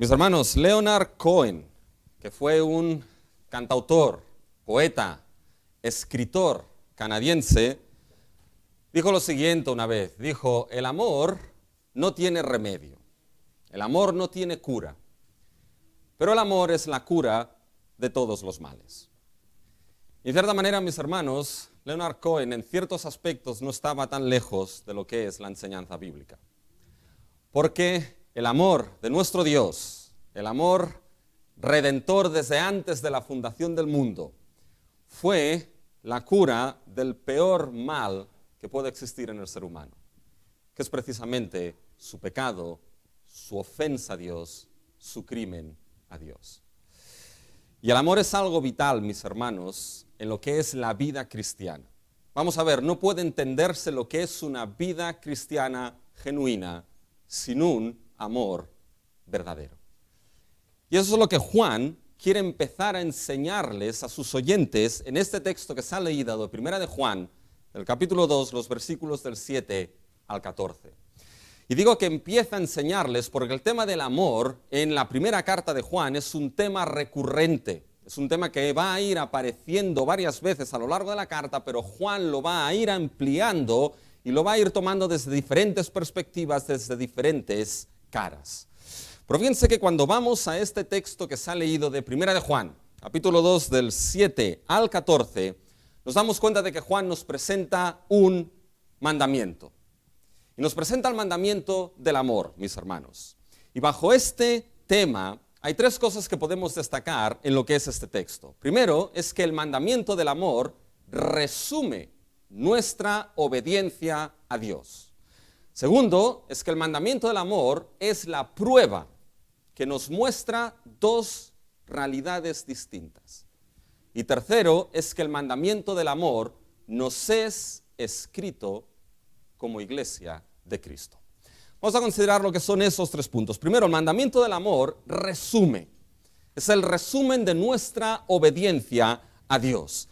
Mis hermanos, Leonard Cohen, que fue un cantautor, poeta, escritor canadiense, dijo lo siguiente una vez. Dijo: el amor no tiene remedio, el amor no tiene cura, pero el amor es la cura de todos los males. Y en cierta manera, mis hermanos, Leonard Cohen en ciertos aspectos no estaba tan lejos de lo que es la enseñanza bíblica. Porque el amor de nuestro Dios, el amor redentor desde antes de la fundación del mundo, fue la cura del peor mal que puede existir en el ser humano, que es precisamente su pecado, su ofensa a Dios, su crimen a Dios. Y el amor es algo vital, mis hermanos, en lo que es la vida cristiana. Vamos a ver, no puede entenderse lo que es una vida cristiana genuina sin un amor verdadero. Y eso es lo que Juan quiere empezar a enseñarles a sus oyentes en este texto que se ha leído de 1 de Juan, del capítulo 2, los versículos del 7 al 14. Y digo que empieza a enseñarles porque el tema del amor en la primera carta de Juan es un tema recurrente. Es un tema que va a ir apareciendo varias veces a lo largo de la carta, pero Juan lo va a ir ampliando y lo va a ir tomando desde diferentes perspectivas, desde diferentes caras. Pero fíjense que cuando vamos a este texto que se ha leído de 1 de Juan, capítulo 2, del 7 al 14, nos damos cuenta de que Juan nos presenta un mandamiento. Y nos presenta el mandamiento del amor, mis hermanos. Y bajo este tema hay tres cosas que podemos destacar en lo que es este texto. Primero es que el mandamiento del amor resume nuestra obediencia a Dios. Segundo es que el mandamiento del amor es la prueba que nos muestra dos realidades distintas. Y tercero es que el mandamiento del amor nos es escrito como iglesia de Cristo. Vamos a considerar lo que son esos tres puntos. Primero, el mandamiento del amor resume. Es el resumen de nuestra obediencia a Dios.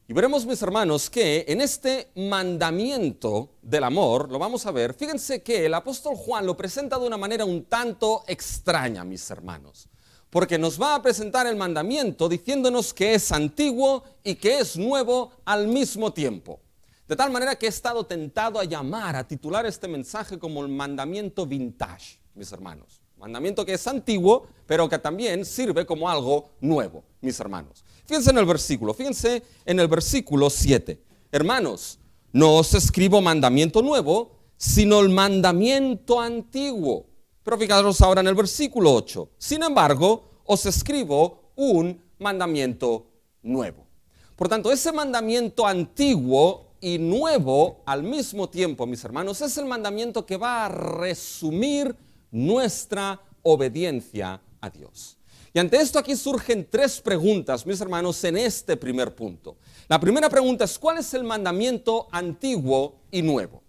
Y veremos, mis hermanos, que en este mandamiento del amor, lo vamos a ver, fíjense que el apóstol Juan lo presenta de una manera un tanto extraña, mis hermanos. Porque nos va a presentar el mandamiento diciéndonos que es antiguo y que es nuevo al mismo tiempo. De tal manera que he estado tentado a titular este mensaje como el mandamiento vintage, mis hermanos. Mandamiento que es antiguo, pero que también sirve como algo nuevo, mis hermanos. Fíjense en el versículo 7. Hermanos, no os escribo mandamiento nuevo, sino el mandamiento antiguo. Pero fijaros ahora en el versículo 8. Sin embargo, os escribo un mandamiento nuevo. Por tanto, ese mandamiento antiguo y nuevo al mismo tiempo, mis hermanos, es el mandamiento que va a resumir nuestra obediencia a Dios. Y ante esto aquí surgen tres preguntas, mis hermanos, en este primer punto. La primera pregunta es: ¿cuál es el mandamiento antiguo y nuevo?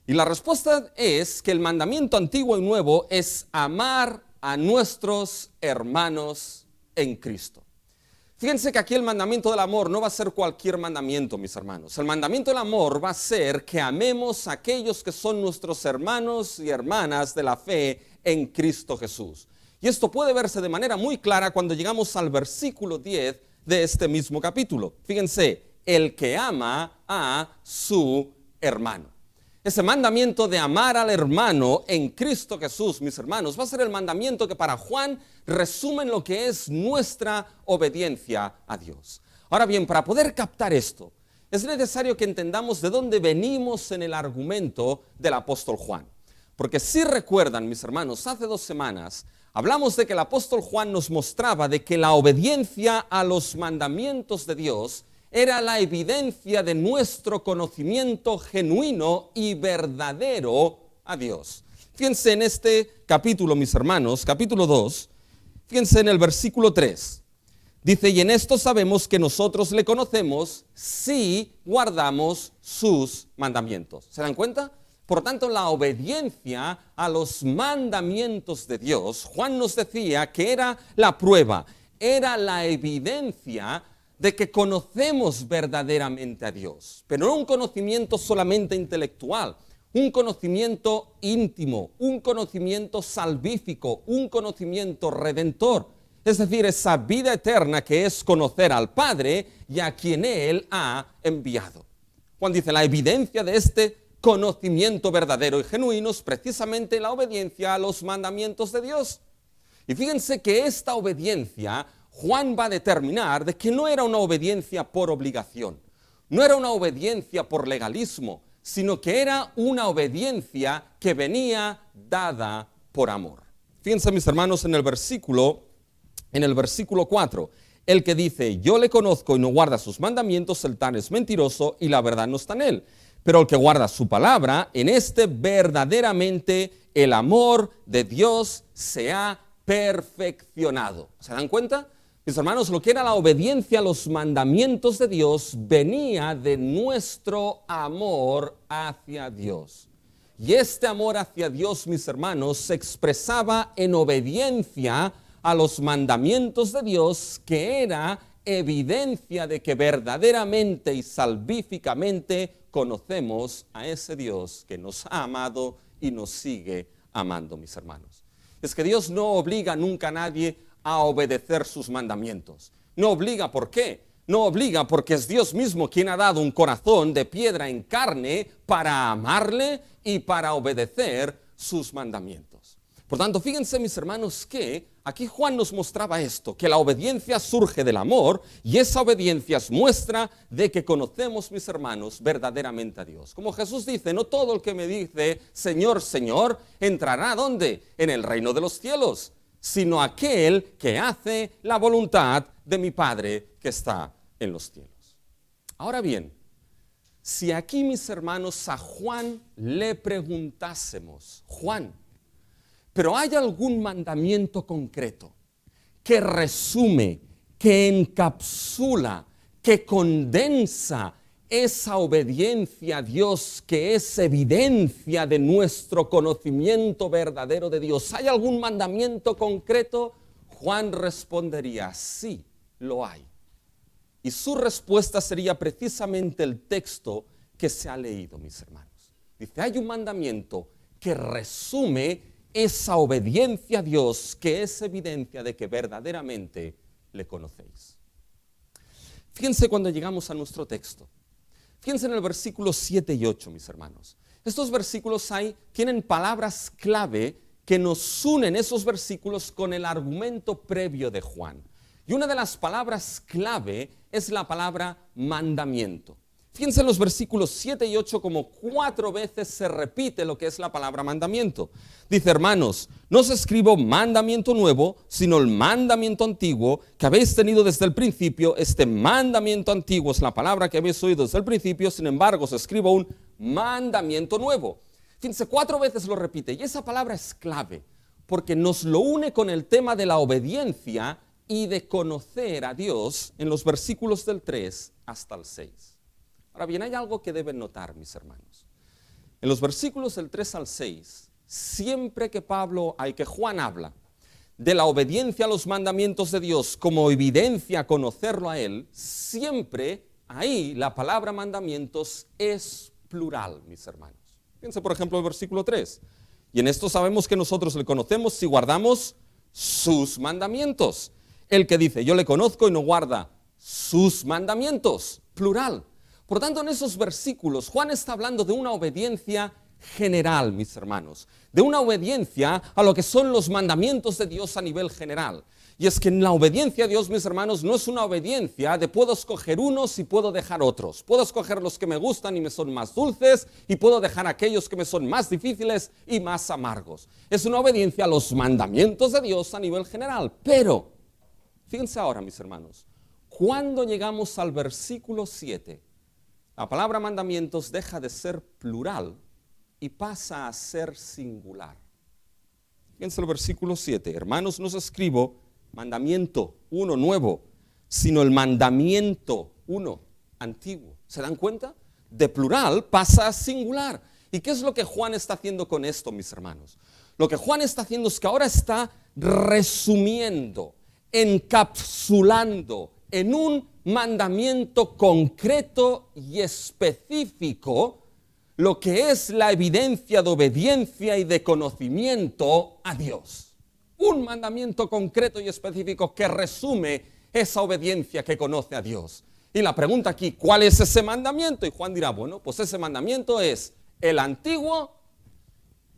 Y la respuesta es que el mandamiento antiguo y nuevo es amar a nuestros hermanos en Cristo. Fíjense que aquí el mandamiento del amor no va a ser cualquier mandamiento, mis hermanos. El mandamiento del amor va a ser que amemos a aquellos que son nuestros hermanos y hermanas de la fe en Cristo Jesús. Y esto puede verse de manera muy clara cuando llegamos al versículo 10 de este mismo capítulo. Fíjense, el que ama a su hermano. Ese mandamiento de amar al hermano en Cristo Jesús, mis hermanos, va a ser el mandamiento que para Juan resume lo que es nuestra obediencia a Dios. Ahora bien, para poder captar esto, es necesario que entendamos de dónde venimos en el argumento del apóstol Juan. Porque si recuerdan, mis hermanos, hace 2 semanas hablamos de que el apóstol Juan nos mostraba de que la obediencia a los mandamientos de Dios era la evidencia de nuestro conocimiento genuino y verdadero a Dios. Fíjense en este capítulo, mis hermanos, capítulo 2, fíjense en el versículo 3. Dice: y en esto sabemos que nosotros le conocemos si guardamos sus mandamientos. ¿Se dan cuenta? Por tanto, la obediencia a los mandamientos de Dios, Juan nos decía que era la prueba, era la evidencia de que conocemos verdaderamente a Dios, pero no un conocimiento solamente intelectual, un conocimiento íntimo, un conocimiento salvífico, un conocimiento redentor. Es decir, esa vida eterna que es conocer al Padre y a quien Él ha enviado. Juan dice, la evidencia de este conocimiento verdadero y genuino es precisamente la obediencia a los mandamientos de Dios. Y fíjense que esta obediencia, Juan va a determinar de que no era una obediencia por obligación, no era una obediencia por legalismo, sino que era una obediencia que venía dada por amor. Fíjense, mis hermanos, en el versículo 4, el que dice, yo le conozco y no guarda sus mandamientos, el tal es mentiroso y la verdad no está en él. Pero el que guarda su palabra, en este verdaderamente el amor de Dios se ha perfeccionado. ¿Se dan cuenta? Mis hermanos, lo que era la obediencia a los mandamientos de Dios venía de nuestro amor hacia Dios. Y este amor hacia Dios, mis hermanos, se expresaba en obediencia a los mandamientos de Dios, que era evidencia de que verdaderamente y salvíficamente conocemos a ese Dios que nos ha amado y nos sigue amando, mis hermanos. Es que Dios no obliga nunca a nadie a obedecer sus mandamientos. No obliga, ¿por qué? No obliga porque es Dios mismo quien ha dado un corazón de piedra en carne para amarle y para obedecer sus mandamientos. Por tanto, fíjense, mis hermanos, que aquí Juan nos mostraba esto, que la obediencia surge del amor y esa obediencia es muestra de que conocemos, mis hermanos, verdaderamente a Dios. Como Jesús dice, no todo el que me dice Señor, Señor, entrará ¿dónde? En el reino de los cielos, sino aquel que hace la voluntad de mi Padre que está en los cielos. Ahora bien, si aquí, mis hermanos, a Juan le preguntásemos, Juan, ¿pero hay algún mandamiento concreto que resume, que encapsula, que condensa esa obediencia a Dios que es evidencia de nuestro conocimiento verdadero de Dios? ¿Hay algún mandamiento concreto? Juan respondería, sí, lo hay. Y su respuesta sería precisamente el texto que se ha leído, mis hermanos. Dice, hay un mandamiento que resume esa obediencia a Dios que es evidencia de que verdaderamente le conocéis. Fíjense cuando llegamos a nuestro texto. Fíjense en el versículo 7 y 8, mis hermanos. Estos versículos tienen palabras clave que nos unen esos versículos con el argumento previo de Juan. Y una de las palabras clave es la palabra mandamiento. Fíjense en los versículos 7 y 8 como 4 veces se repite lo que es la palabra mandamiento. Dice, hermanos, no os escribo mandamiento nuevo, sino el mandamiento antiguo que habéis tenido desde el principio. Este mandamiento antiguo es la palabra que habéis oído desde el principio, sin embargo os escribo un mandamiento nuevo. Fíjense, 4 veces lo repite y esa palabra es clave porque nos lo une con el tema de la obediencia y de conocer a Dios en los versículos del 3 hasta el 6. Ahora bien, hay algo que deben notar, mis hermanos. En los versículos del 3 al 6, siempre que Juan habla de la obediencia a los mandamientos de Dios como evidencia a conocerlo a Él, siempre ahí la palabra mandamientos es plural, mis hermanos. Fíjense, por ejemplo, el versículo 3. Y en esto sabemos que nosotros le conocemos si guardamos sus mandamientos. El que dice, yo le conozco y no guarda sus mandamientos, plural. Por tanto, en esos versículos, Juan está hablando de una obediencia general, mis hermanos, de una obediencia a lo que son los mandamientos de Dios a nivel general. Y es que en la obediencia a Dios, mis hermanos, no es una obediencia de puedo escoger unos y puedo dejar otros. Puedo escoger los que me gustan y me son más dulces y puedo dejar aquellos que me son más difíciles y más amargos. Es una obediencia a los mandamientos de Dios a nivel general. Pero, fíjense ahora, mis hermanos, cuando llegamos al versículo 7, la palabra mandamientos deja de ser plural y pasa a ser singular. Fíjense el versículo 7. Hermanos, no os escribo mandamiento uno nuevo, sino el mandamiento uno antiguo. ¿Se dan cuenta? De plural pasa a singular. ¿Y qué es lo que Juan está haciendo con esto, mis hermanos? Lo que Juan está haciendo es que ahora está resumiendo, encapsulando en un mandamiento concreto y específico lo que es la evidencia de obediencia y de conocimiento a Dios. Un mandamiento concreto y específico que resume esa obediencia que conoce a Dios. Y la pregunta aquí, ¿cuál es ese mandamiento? Y Juan dirá, bueno, pues ese mandamiento es el antiguo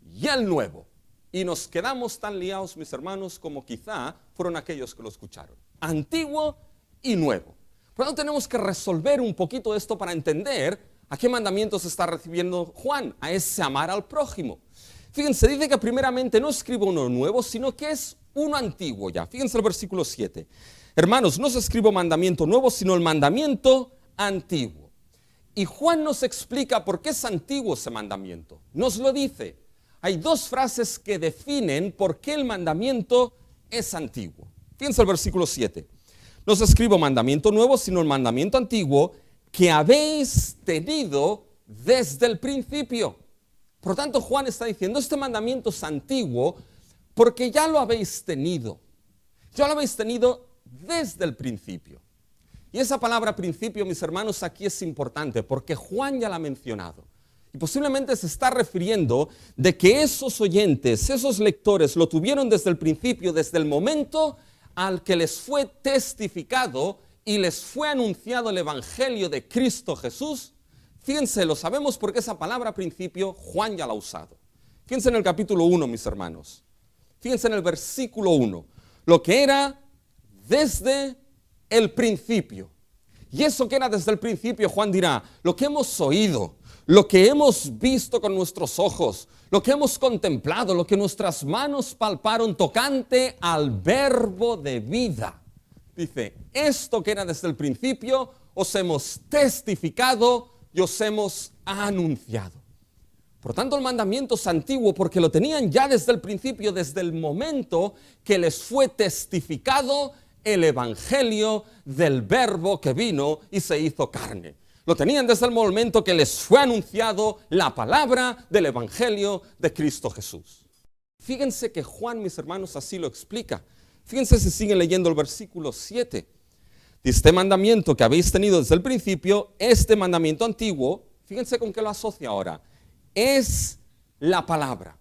y el nuevo. Y nos quedamos tan liados, mis hermanos, como quizá fueron aquellos que lo escucharon. Antiguo y nuevo. Por lo tanto, tenemos que resolver un poquito esto para entender a qué mandamiento se está recibiendo Juan, a ese amar al prójimo. Fíjense, dice que primeramente no escribo uno nuevo, sino que es uno antiguo ya. Fíjense el versículo 7. Hermanos, no os escribo mandamiento nuevo, sino el mandamiento antiguo. Y Juan nos explica por qué es antiguo ese mandamiento. Nos lo dice. Hay dos frases que definen por qué el mandamiento es antiguo. Fíjense el versículo 7. No os escribo mandamiento nuevo, sino el mandamiento antiguo que habéis tenido desde el principio. Por lo tanto, Juan está diciendo, este mandamiento es antiguo porque ya lo habéis tenido. Ya lo habéis tenido desde el principio. Y esa palabra principio, mis hermanos, aquí es importante porque Juan ya la ha mencionado. Y posiblemente se está refiriendo de que esos oyentes, esos lectores, lo tuvieron desde el principio, desde el momento al que les fue testificado y les fue anunciado el Evangelio de Cristo Jesús. Fíjense, lo sabemos porque esa palabra principio Juan ya la ha usado. Fíjense en el capítulo 1, mis hermanos. Fíjense en el versículo 1. Lo que era desde el principio. Y eso que era desde el principio, Juan dirá, lo que hemos oído, lo que hemos visto con nuestros ojos, lo que hemos contemplado, lo que nuestras manos palparon tocante al verbo de vida. Dice, esto que era desde el principio, os hemos testificado y os hemos anunciado. Por tanto, el mandamiento es antiguo porque lo tenían ya desde el principio, desde el momento que les fue testificado el evangelio del verbo que vino y se hizo carne. Lo tenían desde el momento que les fue anunciado la palabra del evangelio de Cristo Jesús. Fíjense que Juan, mis hermanos, así lo explica. Fíjense si siguen leyendo el versículo 7. Este mandamiento que habéis tenido desde el principio, este mandamiento antiguo, fíjense con qué lo asocia ahora, es la palabra.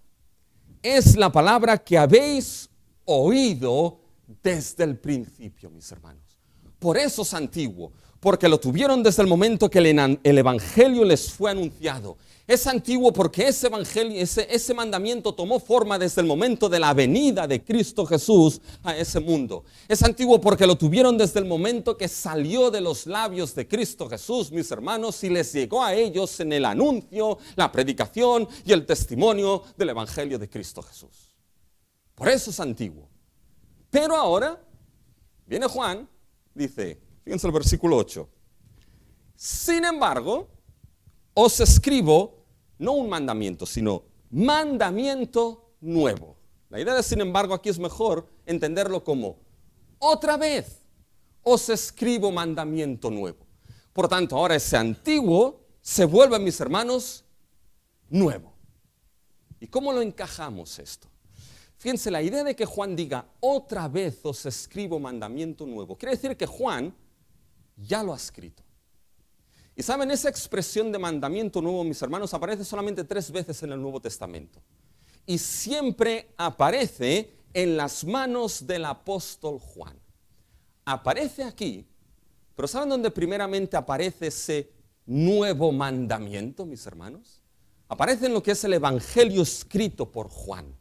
Es la palabra que habéis oído desde el principio, mis hermanos. Por eso es antiguo, porque lo tuvieron desde el momento que el evangelio les fue anunciado. Es antiguo porque ese evangelio, ese mandamiento tomó forma desde el momento de la venida de Cristo Jesús a ese mundo. Es antiguo porque lo tuvieron desde el momento que salió de los labios de Cristo Jesús, mis hermanos, y les llegó a ellos en el anuncio, la predicación y el testimonio del evangelio de Cristo Jesús. Por eso es antiguo. Pero ahora viene Juan, dice, fíjense el versículo 8. Sin embargo, os escribo no un mandamiento, sino mandamiento nuevo. La idea de sin embargo aquí es mejor entenderlo como otra vez os escribo mandamiento nuevo. Por tanto, ahora ese antiguo se vuelve, mis hermanos, nuevo. ¿Y cómo lo encajamos esto? Fíjense, la idea de que Juan diga otra vez os escribo mandamiento nuevo, quiere decir que Juan ya lo ha escrito. Y saben, esa expresión de mandamiento nuevo, mis hermanos, aparece solamente 3 veces en el Nuevo Testamento. Y siempre aparece en las manos del apóstol Juan. Aparece aquí, pero ¿saben dónde primeramente aparece ese nuevo mandamiento, mis hermanos? Aparece en lo que es el Evangelio escrito por Juan.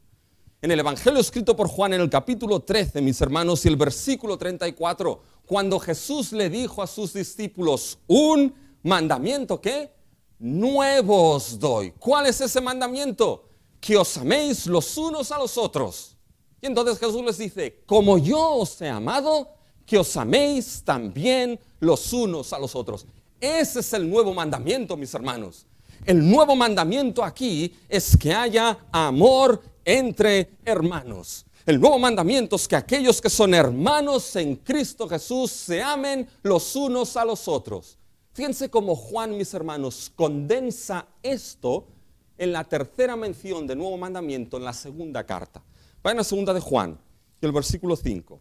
En el Evangelio escrito por Juan, en el capítulo 13, mis hermanos, y el versículo 34, cuando Jesús le dijo a sus discípulos, un mandamiento que nuevo os doy. ¿Cuál es ese mandamiento? Que os améis los unos a los otros. Y entonces Jesús les dice, como yo os he amado, que os améis también los unos a los otros. Ese es el nuevo mandamiento, mis hermanos. El nuevo mandamiento aquí es que haya amor entre hermanos. El nuevo mandamiento es que aquellos que son hermanos en Cristo Jesús se amen los unos a los otros. Fíjense cómo Juan, mis hermanos, condensa esto en la tercera mención del nuevo mandamiento en la segunda carta. Vayan a la segunda de Juan, el versículo 5.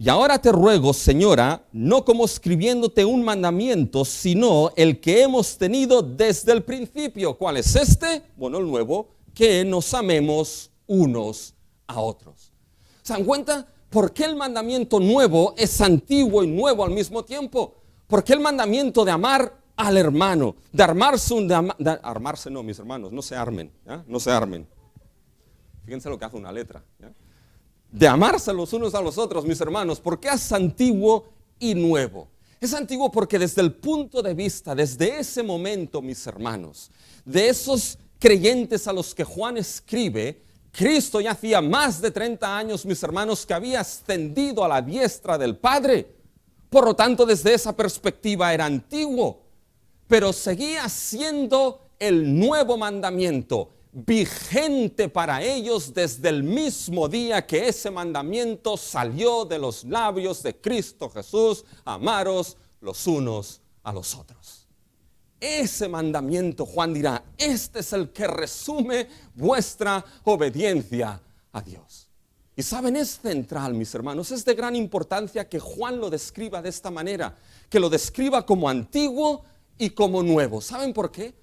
Y ahora te ruego, señora, no como escribiéndote un mandamiento, sino el que hemos tenido desde el principio. ¿Cuál es este? Bueno, el nuevo, que nos amemos unos a otros. ¿Se dan cuenta? ¿Por qué el mandamiento nuevo es antiguo y nuevo al mismo tiempo? ¿Por qué el mandamiento de amar al hermano? De armarse no, mis hermanos, no se armen, ¿ya? No se armen. Fíjense lo que hace una letra, ¿ya? De amarse los unos a los otros, mis hermanos, ¿por qué es antiguo y nuevo? Es antiguo porque desde el punto de vista, desde ese momento, mis hermanos, de esos creyentes a los que Juan escribe, Cristo ya hacía más de 30 años, mis hermanos, que había ascendido a la diestra del Padre. Por lo tanto, desde esa perspectiva era antiguo, pero seguía siendo el nuevo mandamiento, vigente para ellos desde el mismo día que ese mandamiento salió de los labios de Cristo Jesús: amaros los unos a los otros. Ese mandamiento, Juan dirá, este es el que resume vuestra obediencia a Dios. Y saben, es central, mis hermanos, es de gran importancia que Juan lo describa de esta manera, que lo describa como antiguo y como nuevo. ¿Saben por qué?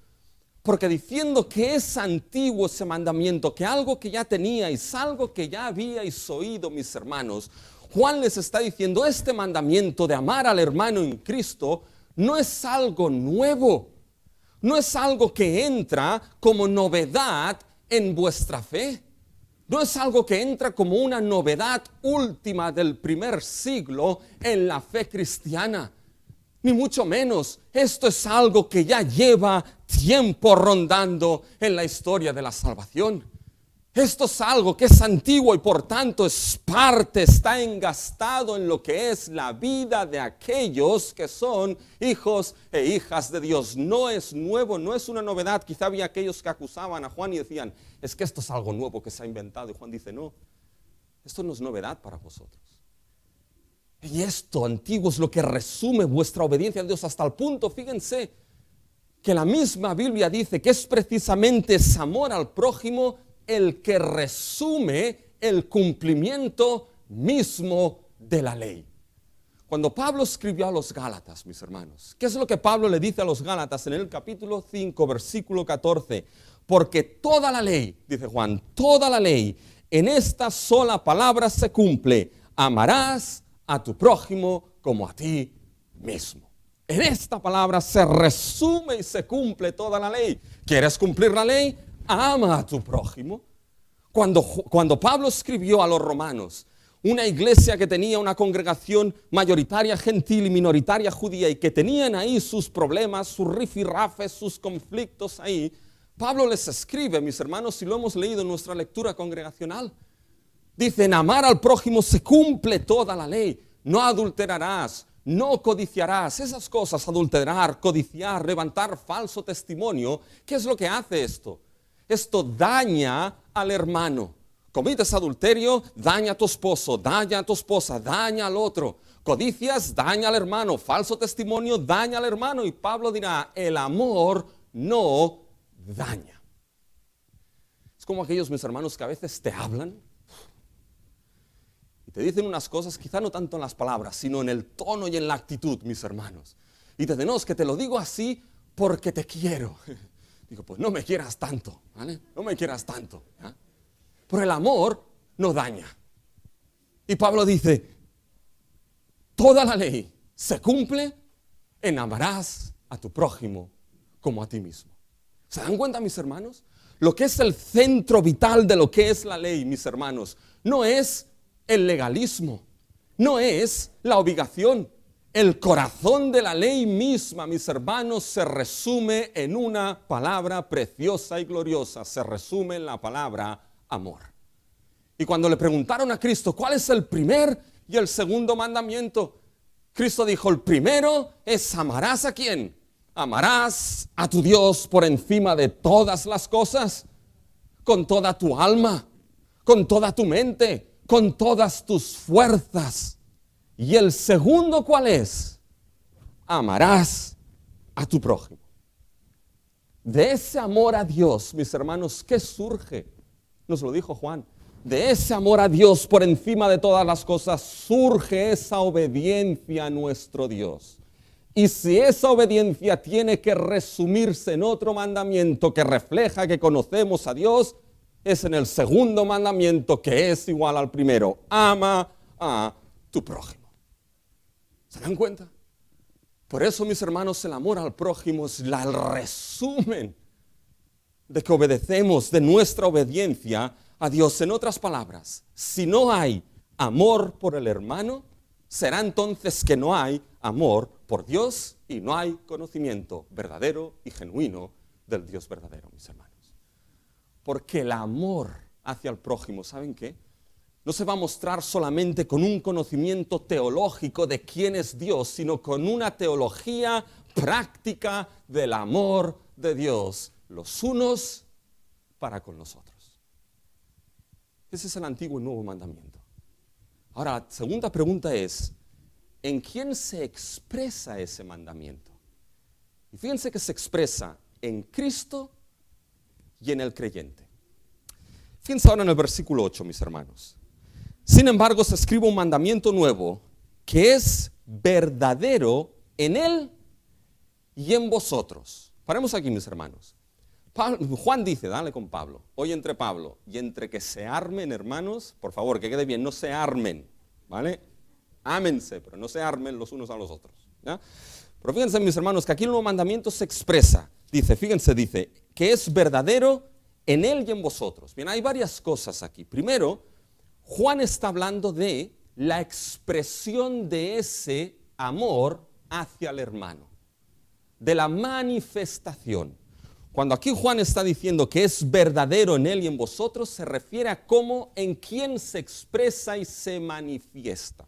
Porque diciendo que es antiguo ese mandamiento, que algo que ya teníais, algo que ya habíais oído, mis hermanos, Juan les está diciendo, este mandamiento de amar al hermano en Cristo no es algo nuevo, no es algo que entra como novedad en vuestra fe, no es algo que entra como una novedad última del primer siglo en la fe cristiana. Ni mucho menos, esto es algo que ya lleva tiempo rondando en la historia de la salvación. Esto es algo que es antiguo y por tanto es parte, está engastado en lo que es la vida de aquellos que son hijos e hijas de Dios. No es nuevo, no es una novedad. Quizá había aquellos que acusaban a Juan y decían, es que esto es algo nuevo que se ha inventado. Y Juan dice, no, esto no es novedad para vosotros. Y esto antiguo es lo que resume vuestra obediencia a Dios hasta el punto, fíjense, que la misma Biblia dice que es precisamente ese amor al prójimo el que resume el cumplimiento mismo de la ley. Cuando Pablo escribió a los Gálatas, mis hermanos, ¿qué es lo que Pablo le dice a los Gálatas en el capítulo 5, versículo 14? Porque toda la ley, dice Juan, toda la ley en esta sola palabra se cumple: amarás a tu prójimo como a ti mismo. En esta palabra se resume y se cumple toda la ley. ¿Quieres cumplir la ley? Ama a tu prójimo. Cuando Pablo escribió a los romanos, una iglesia que tenía una congregación mayoritaria gentil y minoritaria judía y que tenían ahí sus problemas, sus rifirrafes, sus conflictos ahí, Pablo les escribe, mis hermanos, y lo hemos leído en nuestra lectura congregacional. Dicen, amar al prójimo se cumple toda la ley. No adulterarás, no codiciarás, esas cosas, adulterar, codiciar, levantar falso testimonio. ¿Qué es lo que hace esto? Esto daña al hermano. Cometes adulterio, daña a tu esposo, daña a tu esposa, daña al otro. Codicias, daña al hermano. Falso testimonio, daña al hermano. Y Pablo dirá, el amor no daña. Es como aquellos, mis hermanos, que a veces te hablan y te dicen unas cosas, quizá no tanto en las palabras, sino en el tono y en la actitud, mis hermanos. Y te dicen, no, es que te lo digo así porque te quiero. Digo, pues no me quieras tanto, ¿vale? No me quieras tanto, ¿ya? Pero el amor no daña. Y Pablo dice, toda la ley se cumple en amarás a tu prójimo como a ti mismo. ¿Se dan cuenta, mis hermanos? Lo que es el centro vital de lo que es la ley, mis hermanos, no es el legalismo, no es la obligación. El corazón de la ley misma, mis hermanos, se resume en una palabra preciosa y gloriosa. Se resume en la palabra amor. Y cuando le preguntaron a Cristo, ¿cuál es el primer y el segundo mandamiento? Cristo dijo, el primero es amarás a ¿quién? Amarás a tu Dios por encima de todas las cosas, con toda tu alma, con toda tu mente, con todas tus fuerzas. Y el segundo, ¿cuál es? Amarás a tu prójimo. De ese amor a Dios, mis hermanos, ¿qué surge? Nos lo dijo Juan. de ese amor a Dios por encima de todas las cosas, surge esa obediencia a nuestro Dios. Y si esa obediencia tiene que resumirse en otro mandamiento que refleja que conocemos a Dios, es en el segundo mandamiento, que es igual al primero: ama a tu prójimo. ¿Se dan cuenta? Por eso, mis hermanos, el amor al prójimo es el resumen de que obedecemos, de nuestra obediencia a Dios. En otras palabras, si no hay amor por el hermano, será entonces que no hay amor por Dios y no hay conocimiento verdadero y genuino del Dios verdadero, mis hermanos. Porque el amor hacia el prójimo, ¿saben qué? No se va a mostrar solamente con un conocimiento teológico de quién es Dios, sino con una teología práctica del amor de Dios, los unos para con los otros. Ese es el antiguo y nuevo mandamiento. Ahora, la segunda pregunta es: ¿en quién se expresa ese mandamiento? Y fíjense que se expresa en Cristo y en el creyente. Fíjense ahora en el versículo 8, mis hermanos. Sin embargo, os escribo un mandamiento nuevo, que es verdadero en Él y en vosotros. Paremos aquí, mis hermanos. Juan dice, dale con Pablo, hoy entre Pablo y entre que se armen, hermanos, por favor, que quede bien, no se armen, ¿vale? Ámense, pero no se armen los unos a los otros, ¿ya? Pero fíjense, mis hermanos, que aquí el nuevo mandamiento se expresa, dice que es verdadero en Él y en vosotros. Bien, hay varias cosas aquí. Primero, Juan está hablando de la expresión de ese amor hacia el hermano, de la manifestación. Cuando aquí Juan está diciendo que es verdadero en Él y en vosotros, se refiere a cómo, en quién se expresa y se manifiesta.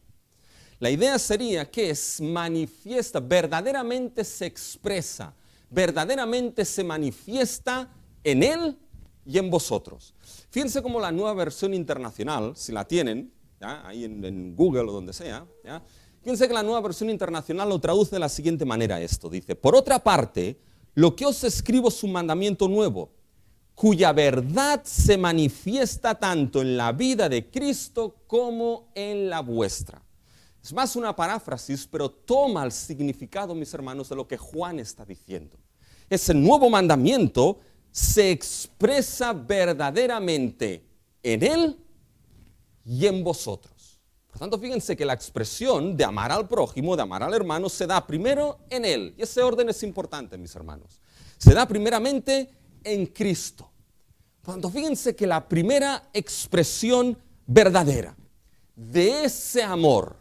La idea sería que es manifiesta, verdaderamente se expresa, verdaderamente se manifiesta en Él y en vosotros. Fíjense cómo la Nueva Versión Internacional, si la tienen, ¿ya? Ahí en Google o donde sea, ¿ya? Fíjense que la Nueva Versión Internacional lo traduce de la siguiente manera esto. Dice: por otra parte, lo que os escribo es un mandamiento nuevo, cuya verdad se manifiesta tanto en la vida de Cristo como en la vuestra. Es más una paráfrasis, pero toma el significado, mis hermanos, de lo que Juan está diciendo. Ese nuevo mandamiento se expresa verdaderamente en Él y en vosotros. Por tanto, fíjense que la expresión de amar al prójimo, de amar al hermano, se da primero en Él. Y ese orden es importante, mis hermanos. Se da primeramente en Cristo. Por tanto, fíjense que la primera expresión verdadera de ese amor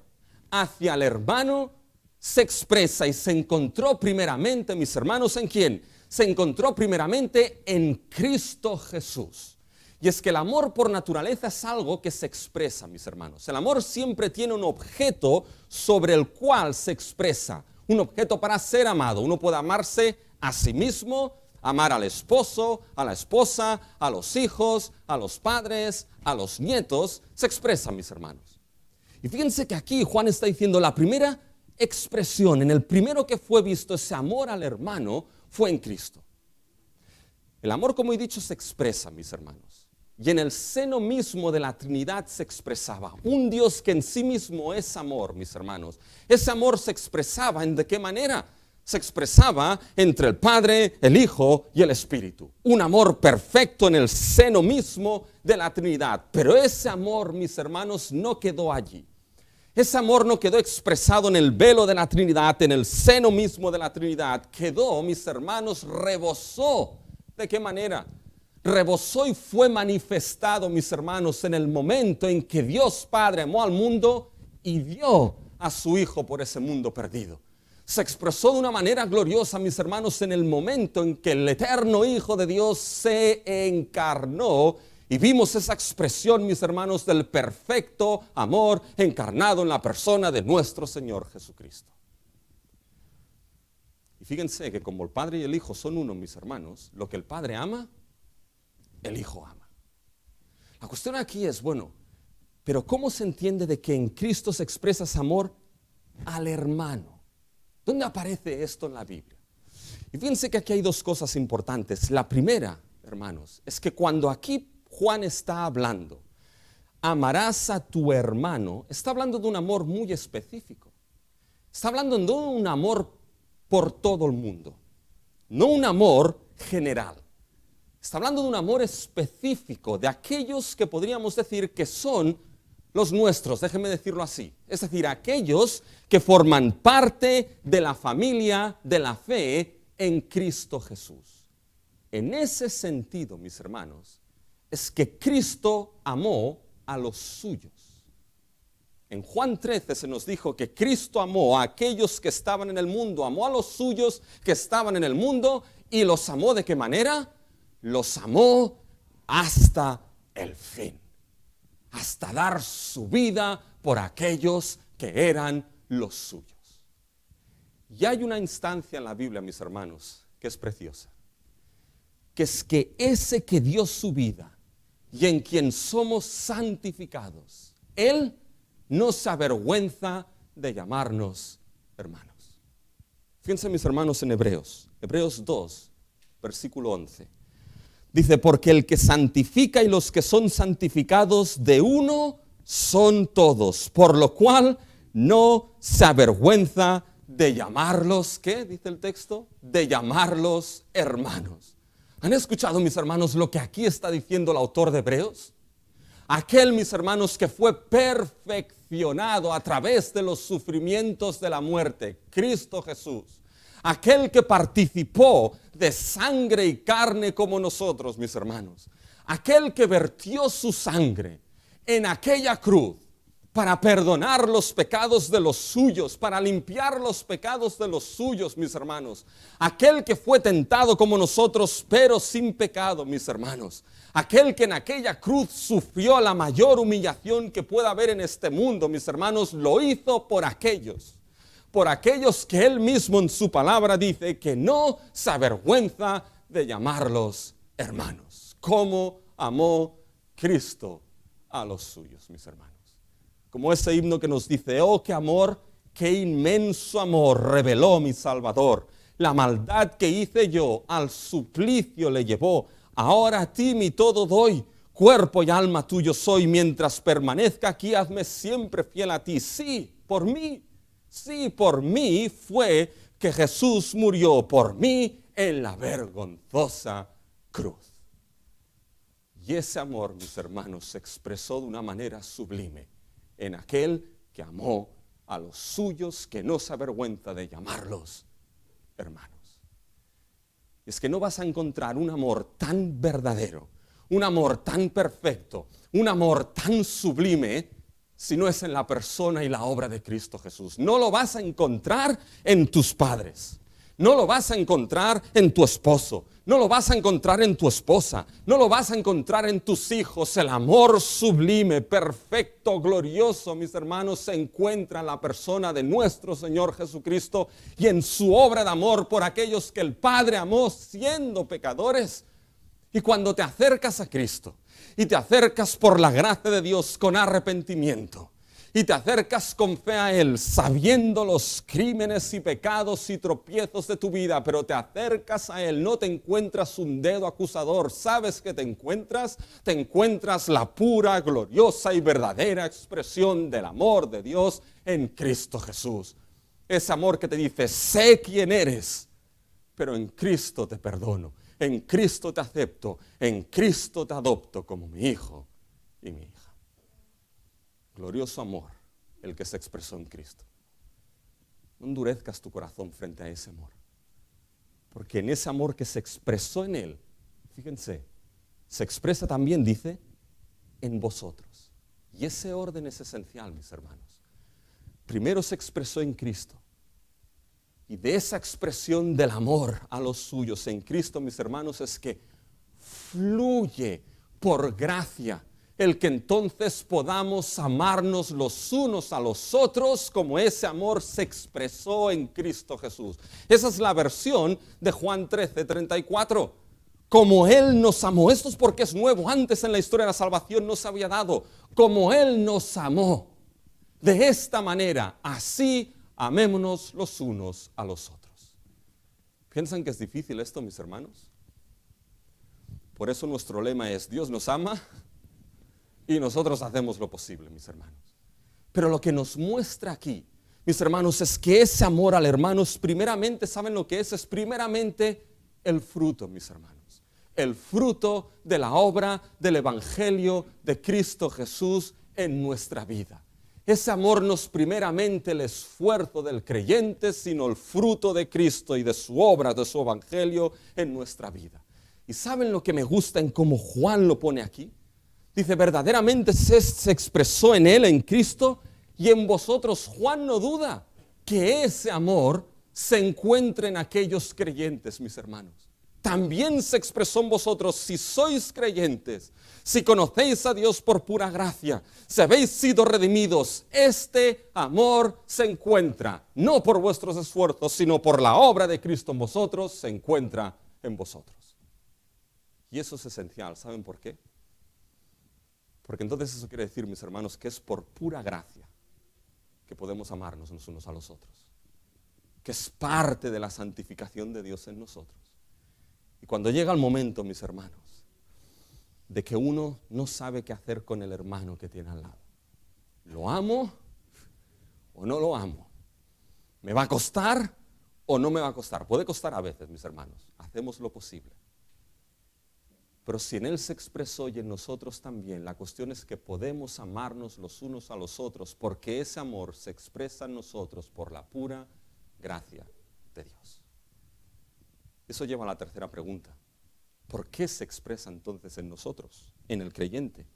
hacia el hermano se expresa y se encontró primeramente, mis hermanos, ¿en quién? Se encontró primeramente en Cristo Jesús. Y es que el amor por naturaleza es algo que se expresa, mis hermanos. El amor siempre tiene un objeto sobre el cual se expresa, un objeto para ser amado. Uno puede amarse a sí mismo, amar al esposo, a la esposa, a los hijos, a los padres, a los nietos. Se expresa, mis hermanos. Y fíjense que aquí Juan está diciendo la primera expresión, en el primero que fue visto ese amor al hermano, fue en Cristo. El amor, como he dicho, se expresa, mis hermanos. Y en el seno mismo de la Trinidad se expresaba un Dios que en sí mismo es amor, mis hermanos. Ese amor se expresaba ¿de qué manera? Se expresaba entre el Padre, el Hijo y el Espíritu. Un amor perfecto en el seno mismo de la Trinidad. Pero ese amor, mis hermanos, no quedó allí. Ese amor no quedó expresado en el velo de la Trinidad, en el seno mismo de la Trinidad. Quedó, mis hermanos, rebosó. ¿De qué manera? Rebosó y fue manifestado, mis hermanos, en el momento en que Dios Padre amó al mundo y dio a su Hijo por ese mundo perdido. Se expresó de una manera gloriosa, mis hermanos, en el momento en que el eterno Hijo de Dios se encarnó. Y vimos esa expresión, mis hermanos, del perfecto amor encarnado en la persona de nuestro Señor Jesucristo. Y fíjense que como el Padre y el Hijo son uno, mis hermanos, lo que el Padre ama, el Hijo ama. La cuestión aquí es, bueno, pero ¿cómo se entiende de que en Cristo se expresa ese amor al hermano? ¿Dónde aparece esto en la Biblia? Y fíjense que aquí hay dos cosas importantes. La primera, hermanos, es que cuando aquí Juan está hablando amarás a tu hermano, está hablando de un amor muy específico. Está hablando de un amor por todo el mundo, no un amor general. Está hablando de un amor específico, de aquellos que podríamos decir que son los nuestros, déjenme decirlo así. Es decir, aquellos que forman parte de la familia de la fe en Cristo Jesús. En ese sentido, mis hermanos, es que Cristo amó a los suyos. En Juan 13 se nos dijo que Cristo amó a aquellos que estaban en el mundo, amó a los suyos que estaban en el mundo y los amó ¿de qué manera? Los amó hasta el fin, hasta dar su vida por aquellos que eran los suyos. Y hay una instancia en la Biblia, mis hermanos, que es preciosa, que es que ese que dio su vida y en quien somos santificados, Él no se avergüenza de llamarnos hermanos. Fíjense, mis hermanos, en Hebreos 2, versículo 11. Dice, porque el que santifica y los que son santificados de uno son todos, por lo cual no se avergüenza de llamarlos, ¿qué dice el texto? De llamarlos hermanos. ¿Han escuchado, mis hermanos, lo que aquí está diciendo el autor de Hebreos? Aquel, mis hermanos, que fue perfeccionado a través de los sufrimientos de la muerte, Cristo Jesús. Aquel que participó de sangre y carne como nosotros, mis hermanos. Aquel que vertió su sangre en aquella cruz para perdonar los pecados de los suyos, para limpiar los pecados de los suyos, mis hermanos. Aquel que fue tentado como nosotros, pero sin pecado, mis hermanos. Aquel que en aquella cruz sufrió la mayor humillación que pueda haber en este mundo, mis hermanos, lo hizo por aquellos que Él mismo en su palabra dice que no se avergüenza de llamarlos hermanos. ¿Cómo amó Cristo a los suyos, mis hermanos? Como ese himno que nos dice, oh, qué amor, qué inmenso amor reveló mi Salvador. La maldad que hice yo al suplicio le llevó. Ahora a ti mi todo doy, cuerpo y alma tuyo soy. Mientras permanezca aquí, hazme siempre fiel a ti. Sí, por mí fue que Jesús murió por mí en la vergonzosa cruz. Y ese amor, mis hermanos, se expresó de una manera sublime en aquel que amó a los suyos, que no se avergüenza de llamarlos hermanos. Es que no vas a encontrar un amor tan verdadero, un amor tan perfecto, un amor tan sublime, si no es en la persona y la obra de Cristo Jesús. No lo vas a encontrar en tus padres, no lo vas a encontrar en tu esposo, no lo vas a encontrar en tu esposa, no lo vas a encontrar en tus hijos. El amor sublime, perfecto, glorioso, mis hermanos, se encuentra en la persona de nuestro Señor Jesucristo y en su obra de amor por aquellos que el Padre amó siendo pecadores. Y cuando te acercas a Cristo y te acercas por la gracia de Dios con arrepentimiento y te acercas con fe a Él, sabiendo los crímenes y pecados y tropiezos de tu vida, pero te acercas a Él, no te encuentras un dedo acusador. ¿Sabes qué te encuentras? Te encuentras la pura, gloriosa y verdadera expresión del amor de Dios en Cristo Jesús. Ese amor que te dice, sé quién eres, pero en Cristo te perdono. En Cristo te acepto, en Cristo te adopto como mi hijo y mi hija. Glorioso amor, el que se expresó en Cristo. No endurezcas tu corazón frente a ese amor, porque en ese amor que se expresó en Él, fíjense, se expresa también, dice, en vosotros. Y ese orden es esencial, mis hermanos. Primero se expresó en Cristo. Y de esa expresión del amor a los suyos en Cristo, mis hermanos, es que fluye por gracia el que entonces podamos amarnos los unos a los otros como ese amor se expresó en Cristo Jesús. Esa es la versión de Juan 13:34. Como Él nos amó. Esto es porque es nuevo. Antes en la historia de la salvación no se había dado. Como Él nos amó. De esta manera, así amémonos los unos a los otros. ¿Piensan que es difícil esto, mis hermanos? Por eso nuestro lema es, Dios nos ama Y nosotros hacemos lo posible, mis hermanos. Pero lo que nos muestra aquí, mis hermanos, es que ese amor al hermano es primeramente, ¿saben lo que es? Es primeramente el fruto, mis hermanos. El fruto de la obra del Evangelio de Cristo Jesús en nuestra vida. Ese amor no es primeramente el esfuerzo del creyente, sino el fruto de Cristo y de su obra, de su Evangelio en nuestra vida. ¿Y saben lo que me gusta en cómo Juan lo pone aquí? Dice, verdaderamente se expresó en él, en Cristo, y en vosotros. Juan no duda que ese amor se encuentre en aquellos creyentes, mis hermanos. También se expresó en vosotros si sois creyentes, si conocéis a Dios por pura gracia, si habéis sido redimidos. Este amor se encuentra, no por vuestros esfuerzos, sino por la obra de Cristo en vosotros, se encuentra en vosotros. Y eso es esencial, ¿saben por qué? Porque entonces eso quiere decir, mis hermanos, que es por pura gracia que podemos amarnos los unos a los otros, que es parte de la santificación de Dios en nosotros. Y cuando llega el momento, mis hermanos, de que uno no sabe qué hacer con el hermano que tiene al lado, ¿lo amo o no lo amo? ¿Me va a costar o no me va a costar? Puede costar a veces, mis hermanos, hacemos lo posible. Pero si en Él se expresó y en nosotros también, la cuestión es que podemos amarnos los unos a los otros, porque ese amor se expresa en nosotros por la pura gracia de Dios. Eso lleva a la tercera pregunta. ¿Por qué se expresa entonces en nosotros, en el creyente?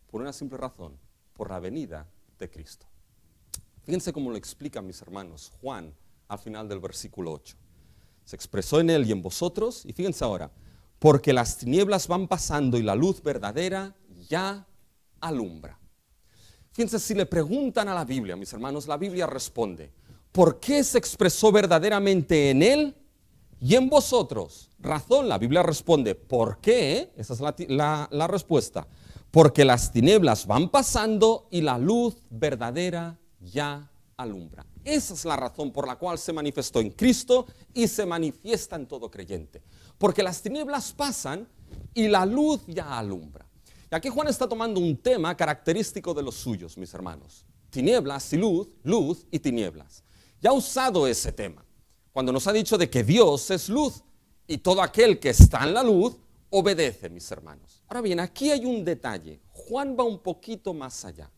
Por una simple razón, por la venida de Cristo. Fíjense cómo lo explica, mis hermanos, Juan al final del versículo 8. Se expresó en Él y en vosotros, y fíjense ahora, porque las tinieblas van pasando y la luz verdadera ya alumbra. Fíjense, si le preguntan a la Biblia, mis hermanos, la Biblia responde, ¿por qué se expresó verdaderamente en Él y en vosotros? Razón, la Biblia responde, ¿por qué? Esa es la respuesta. Porque las tinieblas van pasando y la luz verdadera ya alumbra. Esa es la razón por la cual se manifestó en Cristo y se manifiesta en todo creyente. Porque las tinieblas pasan y la luz ya alumbra. Y aquí Juan está tomando un tema característico de los suyos, mis hermanos. Tinieblas y luz, luz y tinieblas. Ya ha usado ese tema cuando nos ha dicho de que Dios es luz y todo aquel que está en la luz obedece, mis hermanos. Ahora bien, aquí hay un detalle. Juan va un poquito más allá.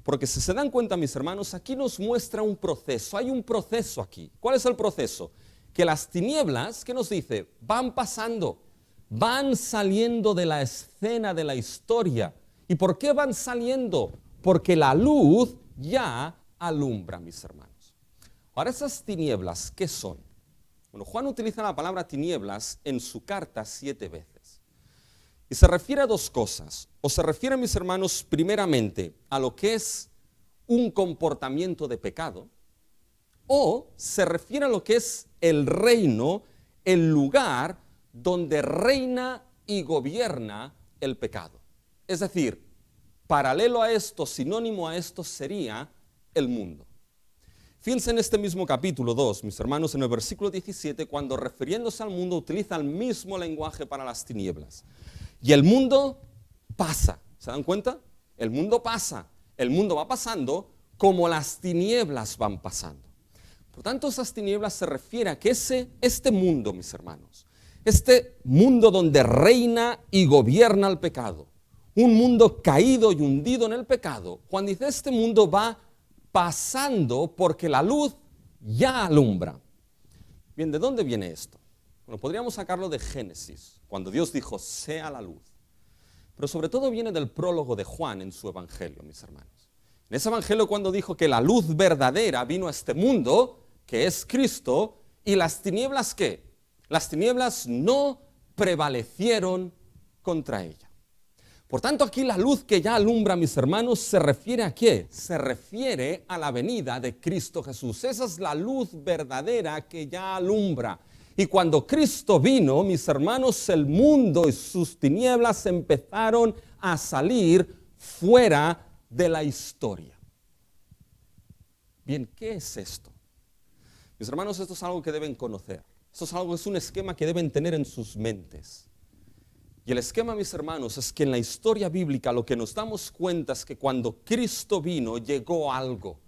Porque si se dan cuenta, mis hermanos, aquí nos muestra un proceso. Hay un proceso aquí. ¿Cuál es el proceso? Que las tinieblas, ¿qué nos dice? Van pasando, van saliendo de la escena de la historia. ¿Y por qué van saliendo? Porque la luz ya alumbra, mis hermanos. Ahora, esas tinieblas, ¿qué son? Bueno, Juan utiliza la palabra tinieblas en su carta 7 veces. Y se refiere a dos cosas. O se refiere, mis hermanos, primeramente a lo que es un comportamiento de pecado, o se refiere a lo que es el reino, el lugar donde reina y gobierna el pecado. Es decir, paralelo a esto, sinónimo a esto sería el mundo. Fíjense en este mismo capítulo 2, mis hermanos, en el versículo 17, cuando refiriéndose al mundo utiliza el mismo lenguaje para las tinieblas. Y el mundo pasa, ¿se dan cuenta? El mundo pasa, el mundo va pasando como las tinieblas van pasando. Por tanto, esas tinieblas se refiere a que este mundo, mis hermanos, este mundo donde reina y gobierna el pecado, un mundo caído y hundido en el pecado, Juan dice, este mundo va pasando porque la luz ya alumbra. Bien, ¿de dónde viene esto? Bueno, podríamos sacarlo de Génesis, cuando Dios dijo, sea la luz. Pero sobre todo viene del prólogo de Juan en su evangelio, mis hermanos. En ese evangelio cuando dijo que la luz verdadera vino a este mundo, que es Cristo, y las tinieblas, ¿qué? Las tinieblas no prevalecieron contra ella. Por tanto, aquí la luz que ya alumbra, mis hermanos, ¿se refiere a qué? Se refiere a la venida de Cristo Jesús. Esa es la luz verdadera que ya alumbra. Y cuando Cristo vino, mis hermanos, el mundo y sus tinieblas empezaron a salir fuera de la historia. Bien, ¿qué es esto? Mis hermanos, esto es algo que deben conocer. Esto es un esquema que deben tener en sus mentes. Y el esquema, mis hermanos, es que en la historia bíblica lo que nos damos cuenta es que cuando Cristo vino, llegó algo.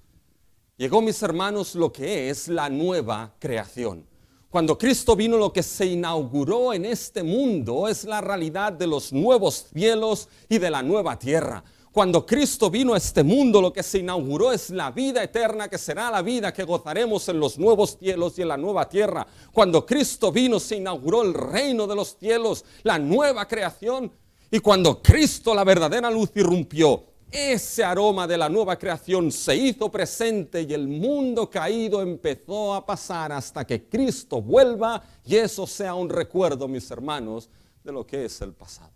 Llegó, mis hermanos, lo que es la nueva creación. Cuando Cristo vino, lo que se inauguró en este mundo es la realidad de los nuevos cielos y de la nueva tierra. Cuando Cristo vino a este mundo, lo que se inauguró es la vida eterna, que será la vida que gozaremos en los nuevos cielos y en la nueva tierra. Cuando Cristo vino, se inauguró el reino de los cielos, la nueva creación. Y cuando Cristo, la verdadera luz, irrumpió, ese aroma de la nueva creación se hizo presente y el mundo caído empezó a pasar hasta que Cristo vuelva y eso sea un recuerdo, mis hermanos, de lo que es el pasado.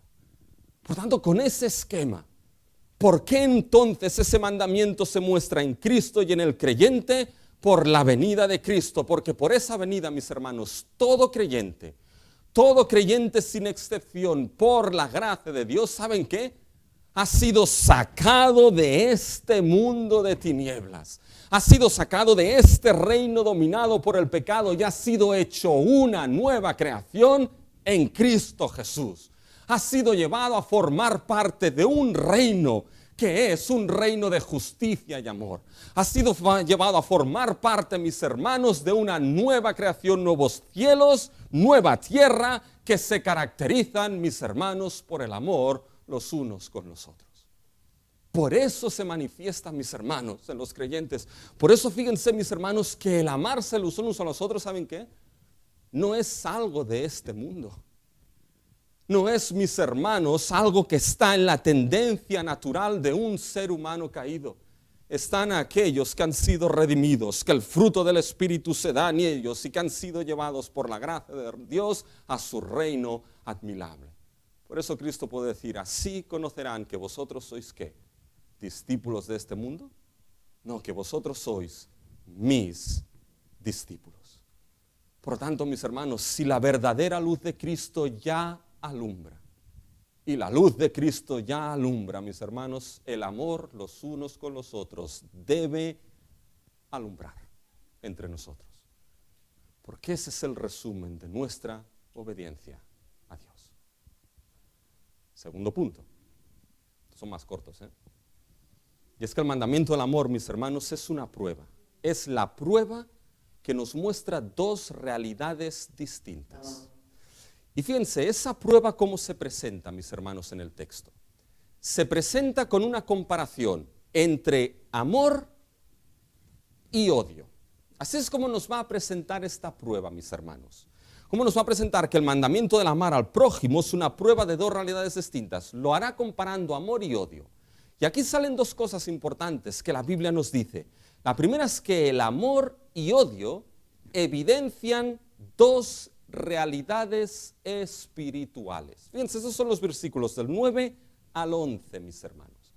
Por tanto, con ese esquema, ¿por qué entonces ese mandamiento se muestra en Cristo y en el creyente? Por la venida de Cristo, porque por esa venida, mis hermanos, todo creyente sin excepción, por la gracia de Dios, ¿saben qué? Ha sido sacado de este mundo de tinieblas, ha sido sacado de este reino dominado por el pecado y ha sido hecho una nueva creación en Cristo Jesús. Ha sido llevado a formar parte de un reino que es un reino de justicia y amor. Ha sido llevado a formar parte, mis hermanos, de una nueva creación, nuevos cielos, nueva tierra, que se caracterizan, mis hermanos, por el amor los unos con los otros. Por eso se manifiesta, mis hermanos, en los creyentes. Por eso fíjense, mis hermanos, que el amarse los unos a los otros, ¿saben qué? No es algo de este mundo. No es, mis hermanos, algo que está en la tendencia natural de un ser humano caído. Están aquellos que han sido redimidos, que el fruto del Espíritu se da en ellos y que han sido llevados por la gracia de Dios a su reino admirable. Por eso Cristo puede decir, así conocerán que vosotros sois, ¿qué? ¿Discípulos de este mundo? No, que vosotros sois mis discípulos. Por tanto, mis hermanos, si la verdadera luz de Cristo ya alumbra, y la luz de Cristo ya alumbra, mis hermanos, el amor los unos con los otros debe alumbrar entre nosotros. Porque ese es el resumen de nuestra obediencia a Dios. Segundo punto, son más cortos, y es que el mandamiento del amor, mis hermanos, es una prueba. Es la prueba que nos muestra dos realidades distintas. Y fíjense, esa prueba cómo se presenta, mis hermanos, en el texto. Se presenta con una comparación entre amor y odio. Así es como nos va a presentar esta prueba, mis hermanos. ¿Cómo nos va a presentar que el mandamiento del amar al prójimo es una prueba de dos realidades distintas? Lo hará comparando amor y odio. Y aquí salen dos cosas importantes que la Biblia nos dice. La primera es que el amor y odio evidencian dos realidades espirituales. Fíjense, esos son los versículos del 9 al 11, mis hermanos.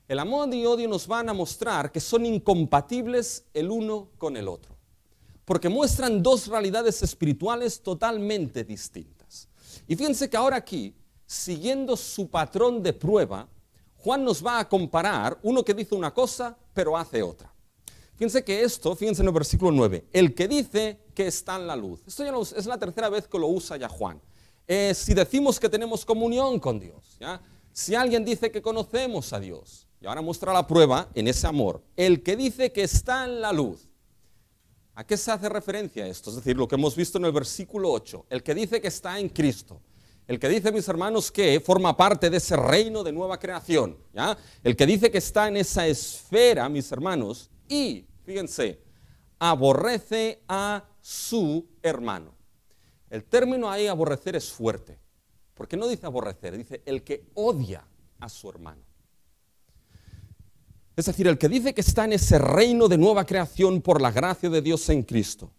El amor y odio nos van a mostrar que son incompatibles el uno con el otro, porque muestran dos realidades espirituales totalmente distintas. Y fíjense que ahora aquí, siguiendo su patrón de prueba, Juan nos va a comparar uno que dice una cosa, pero hace otra. Fíjense que fíjense en el versículo 9, el que dice que está en la luz. Esto ya es la tercera vez que lo usa ya Juan. Si decimos que tenemos comunión con Dios, ¿ya? Si alguien dice que conocemos a Dios, y ahora muestra la prueba en ese amor, el que dice que está en la luz. ¿A qué se hace referencia esto? Es decir, lo que hemos visto en el versículo 8, el que dice que está en Cristo. El que dice, mis hermanos, que forma parte de ese reino de nueva creación, ¿ya? El que dice que está en esa esfera, mis hermanos, y, fíjense, aborrece a su hermano. El término ahí, aborrecer, es fuerte, porque no dice aborrecer, dice el que odia a su hermano. Es decir, el que dice que está en ese reino de nueva creación por la gracia de Dios en Cristo,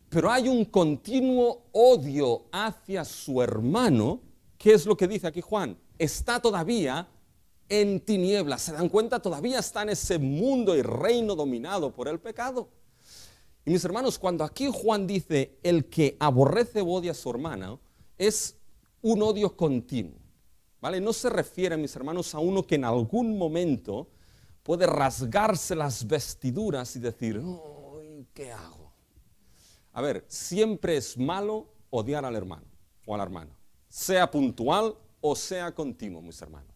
pero hay un continuo odio hacia su hermano. ¿Qué es lo que dice aquí Juan? Está todavía en tinieblas. ¿Se dan cuenta? Todavía está en ese mundo y reino dominado por el pecado. Y mis hermanos, cuando aquí Juan dice el que aborrece o odia a su hermano, es un odio continuo, ¿vale? No se refiere, mis hermanos, a uno que en algún momento puede rasgarse las vestiduras y decir, ¿qué hago? A ver, siempre es malo odiar al hermano o a la hermana. sea puntual o sea continuo, mis hermanos.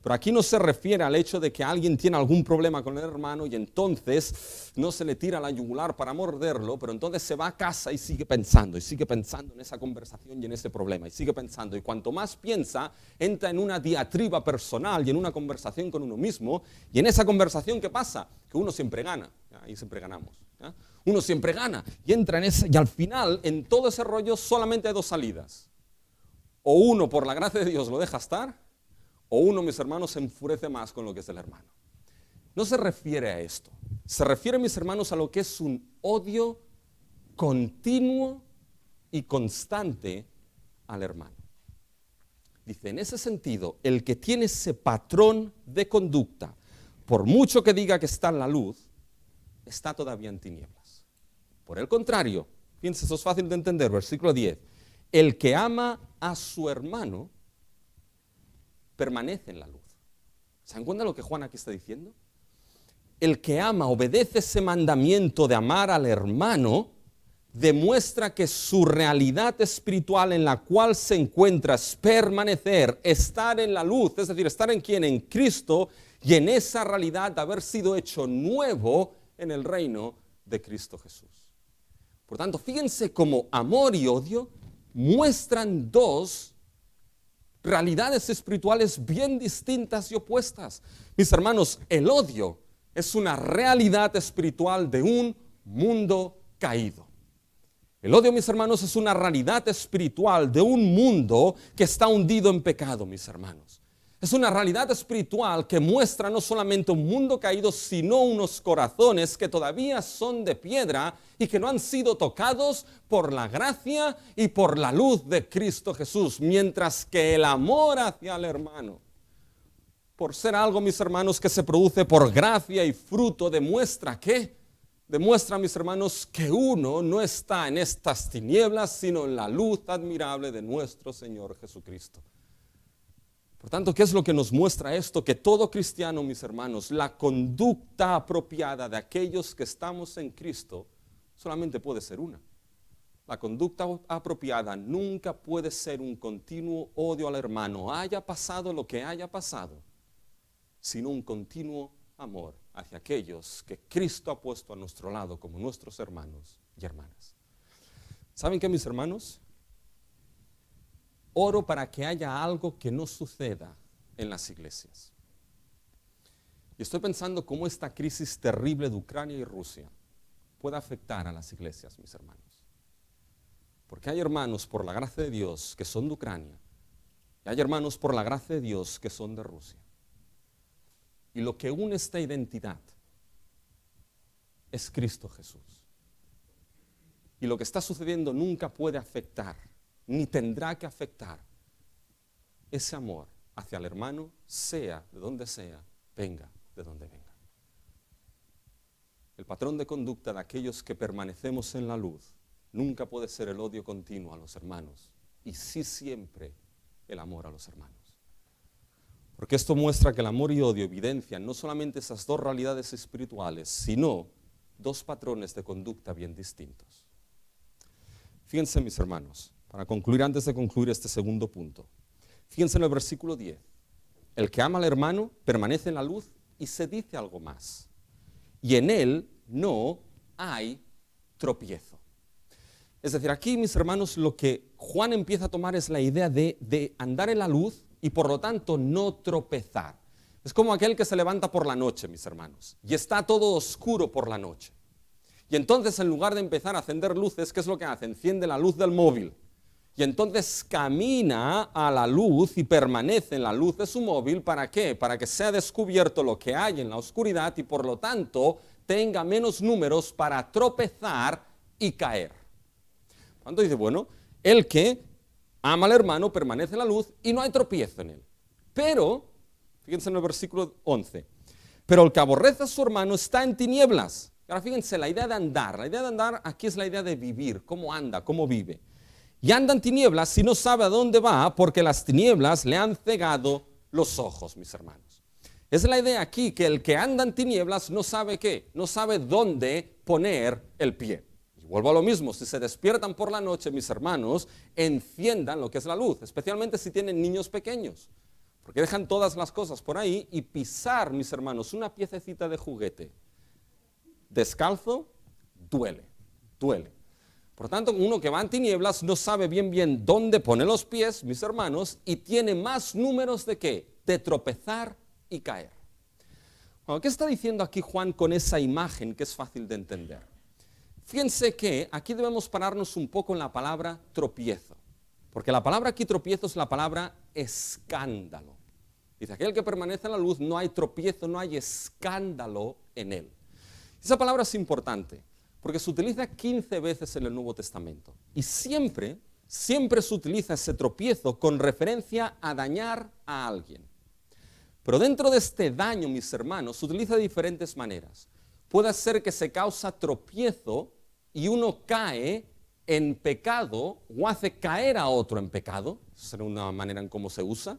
Pero aquí no se refiere al hecho de que alguien tiene algún problema con el hermano y entonces no se le tira la yugular para morderlo, pero entonces se va a casa y sigue pensando en esa conversación y en ese problema, y sigue pensando. Y cuanto más piensa, entra en una diatriba personal y en una conversación con uno mismo. Y en esa conversación, ¿qué pasa? Que uno siempre gana, ahí siempre ganamos. ¿Ya? Uno siempre gana y entra en ese, y al final, en todo ese rollo, solamente hay dos salidas. O uno, por la gracia de Dios, lo deja estar, o uno, mis hermanos, se enfurece más con lo que es el hermano. No se refiere a esto. Se refiere, mis hermanos, a lo que es un odio continuo y constante al hermano. Dice, en ese sentido, el que tiene ese patrón de conducta, por mucho que diga que está en la luz, está todavía en tinieblas. Por el contrario, fíjense, eso es fácil de entender, versículo 10. El que ama a su hermano permanece en la luz. ¿Se dan cuenta de lo que Juan aquí está diciendo? El que ama, obedece ese mandamiento de amar al hermano, demuestra que su realidad espiritual en la cual se encuentra es permanecer, estar en la luz, es decir, estar en quién, en Cristo, y en esa realidad de haber sido hecho nuevo en el reino de Cristo Jesús. Por tanto, fíjense cómo amor y odio muestran dos realidades espirituales bien distintas y opuestas. Mis hermanos, el odio es una realidad espiritual de un mundo caído. El odio, mis hermanos, es una realidad espiritual de un mundo que está hundido en pecado, mis hermanos. Es una realidad espiritual que muestra no solamente un mundo caído, sino unos corazones que todavía son de piedra y que no han sido tocados por la gracia y por la luz de Cristo Jesús. Mientras que el amor hacia el hermano, por ser algo, mis hermanos, que se produce por gracia y fruto, demuestra, mis hermanos, que uno no está en estas tinieblas, sino en la luz admirable de nuestro Señor Jesucristo. Por tanto, ¿qué es lo que nos muestra esto? Que todo cristiano, mis hermanos, la conducta apropiada de aquellos que estamos en Cristo solamente puede ser una. La conducta apropiada nunca puede ser un continuo odio al hermano, haya pasado lo que haya pasado, sino un continuo amor hacia aquellos que Cristo ha puesto a nuestro lado como nuestros hermanos y hermanas. ¿Saben qué, mis hermanos? Oro para que haya algo que no suceda en las iglesias. Y estoy pensando cómo esta crisis terrible de Ucrania y Rusia puede afectar a las iglesias, mis hermanos. Porque hay hermanos, por la gracia de Dios, que son de Ucrania, y hay hermanos, por la gracia de Dios, que son de Rusia. Y lo que une esta identidad es Cristo Jesús. Y lo que está sucediendo nunca puede afectar, ni tendrá que afectar ese amor hacia el hermano, sea de donde sea, venga de donde venga. El patrón de conducta de aquellos que permanecemos en la luz nunca puede ser el odio continuo a los hermanos, y sí siempre el amor a los hermanos. Porque esto muestra que el amor y odio evidencian no solamente esas dos realidades espirituales, sino dos patrones de conducta bien distintos. Fíjense, mis hermanos, para concluir, antes de concluir este segundo punto, fíjense en el versículo 10. El que ama al hermano permanece en la luz, y se dice algo más. Y en él no hay tropiezo. Es decir, aquí, mis hermanos, lo que Juan empieza a tomar es la idea de andar en la luz y por lo tanto no tropezar. Es como aquel que se levanta por la noche, mis hermanos, y está todo oscuro por la noche. Y entonces, en lugar de empezar a encender luces, ¿qué es lo que hace? Enciende la luz del móvil. Y entonces camina a la luz y permanece en la luz de su móvil. ¿Para qué? Para que sea descubierto lo que hay en la oscuridad y por lo tanto tenga menos números para tropezar y caer. Cuando dice, bueno, el que ama al hermano permanece en la luz y no hay tropiezo en él. Pero, fíjense en el versículo 11, pero el que aborrece a su hermano está en tinieblas. Ahora fíjense, la idea de andar aquí es la idea de vivir, cómo anda, cómo vive. Y anda en tinieblas y no sabe a dónde va porque las tinieblas le han cegado los ojos, mis hermanos. Es la idea aquí que el que anda en tinieblas no sabe qué, no sabe dónde poner el pie. Y vuelvo a lo mismo, si se despiertan por la noche, mis hermanos, enciendan lo que es la luz, especialmente si tienen niños pequeños, porque dejan todas las cosas por ahí y pisar, mis hermanos, una piececita de juguete descalzo, duele. Por tanto, uno que va en tinieblas no sabe bien dónde pone los pies, mis hermanos, y tiene más números de ¿qué? De tropezar y caer. Bueno, ¿qué está diciendo aquí Juan con esa imagen que es fácil de entender? Fíjense que aquí debemos pararnos un poco en la palabra tropiezo, porque la palabra aquí tropiezo es la palabra escándalo. Dice, aquel que permanece en la luz, no hay tropiezo, no hay escándalo en él. Esa palabra es importante, porque se utiliza 15 veces en el Nuevo Testamento. Y siempre se utiliza ese tropiezo con referencia a dañar a alguien. Pero dentro de este daño, mis hermanos, se utiliza de diferentes maneras. Puede ser que se causa tropiezo y uno cae en pecado o hace caer a otro en pecado. Esa es una manera en cómo se usa.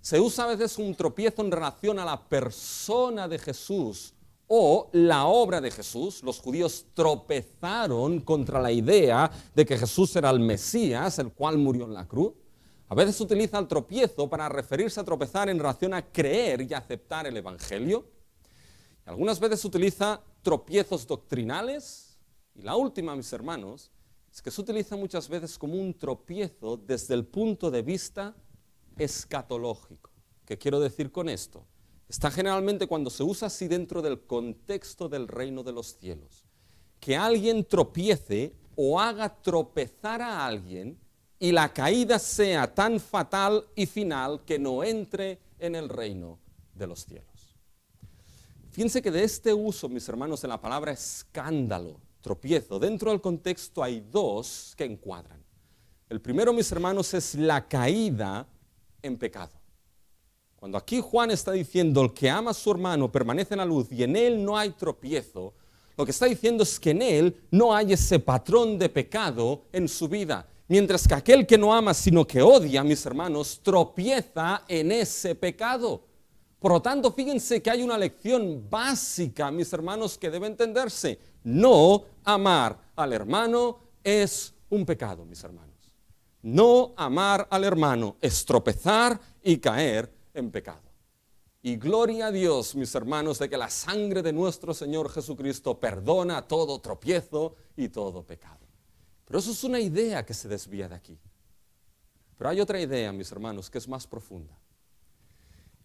Se usa a veces un tropiezo en relación a la persona de Jesús o la obra de Jesús. Los judíos tropezaron contra la idea de que Jesús era el Mesías, el cual murió en la cruz. A veces se utiliza el tropiezo para referirse a tropezar en relación a creer y aceptar el Evangelio. Algunas veces se utiliza tropiezos doctrinales. Y la última, mis hermanos, es que se utiliza muchas veces como un tropiezo desde el punto de vista escatológico. ¿Qué quiero decir con esto? Está generalmente cuando se usa así dentro del contexto del reino de los cielos. Que alguien tropiece o haga tropezar a alguien y la caída sea tan fatal y final que no entre en el reino de los cielos. Fíjense que de este uso, mis hermanos, de la palabra escándalo, tropiezo, dentro del contexto hay dos que encuadran. El primero, mis hermanos, es la caída en pecado. Cuando aquí Juan está diciendo el que ama a su hermano permanece en la luz y en él no hay tropiezo, lo que está diciendo es que en él no hay ese patrón de pecado en su vida. Mientras que aquel que no ama sino que odia, mis hermanos, tropieza en ese pecado. Por lo tanto, fíjense que hay una lección básica, mis hermanos, que debe entenderse. No amar al hermano es un pecado, mis hermanos. No amar al hermano es tropezar y caer en pecado. Y gloria a Dios, mis hermanos, de que la sangre de nuestro Señor Jesucristo perdona todo tropiezo y todo pecado. Pero eso es una idea que se desvía de aquí. Pero hay otra idea, mis hermanos, que es más profunda.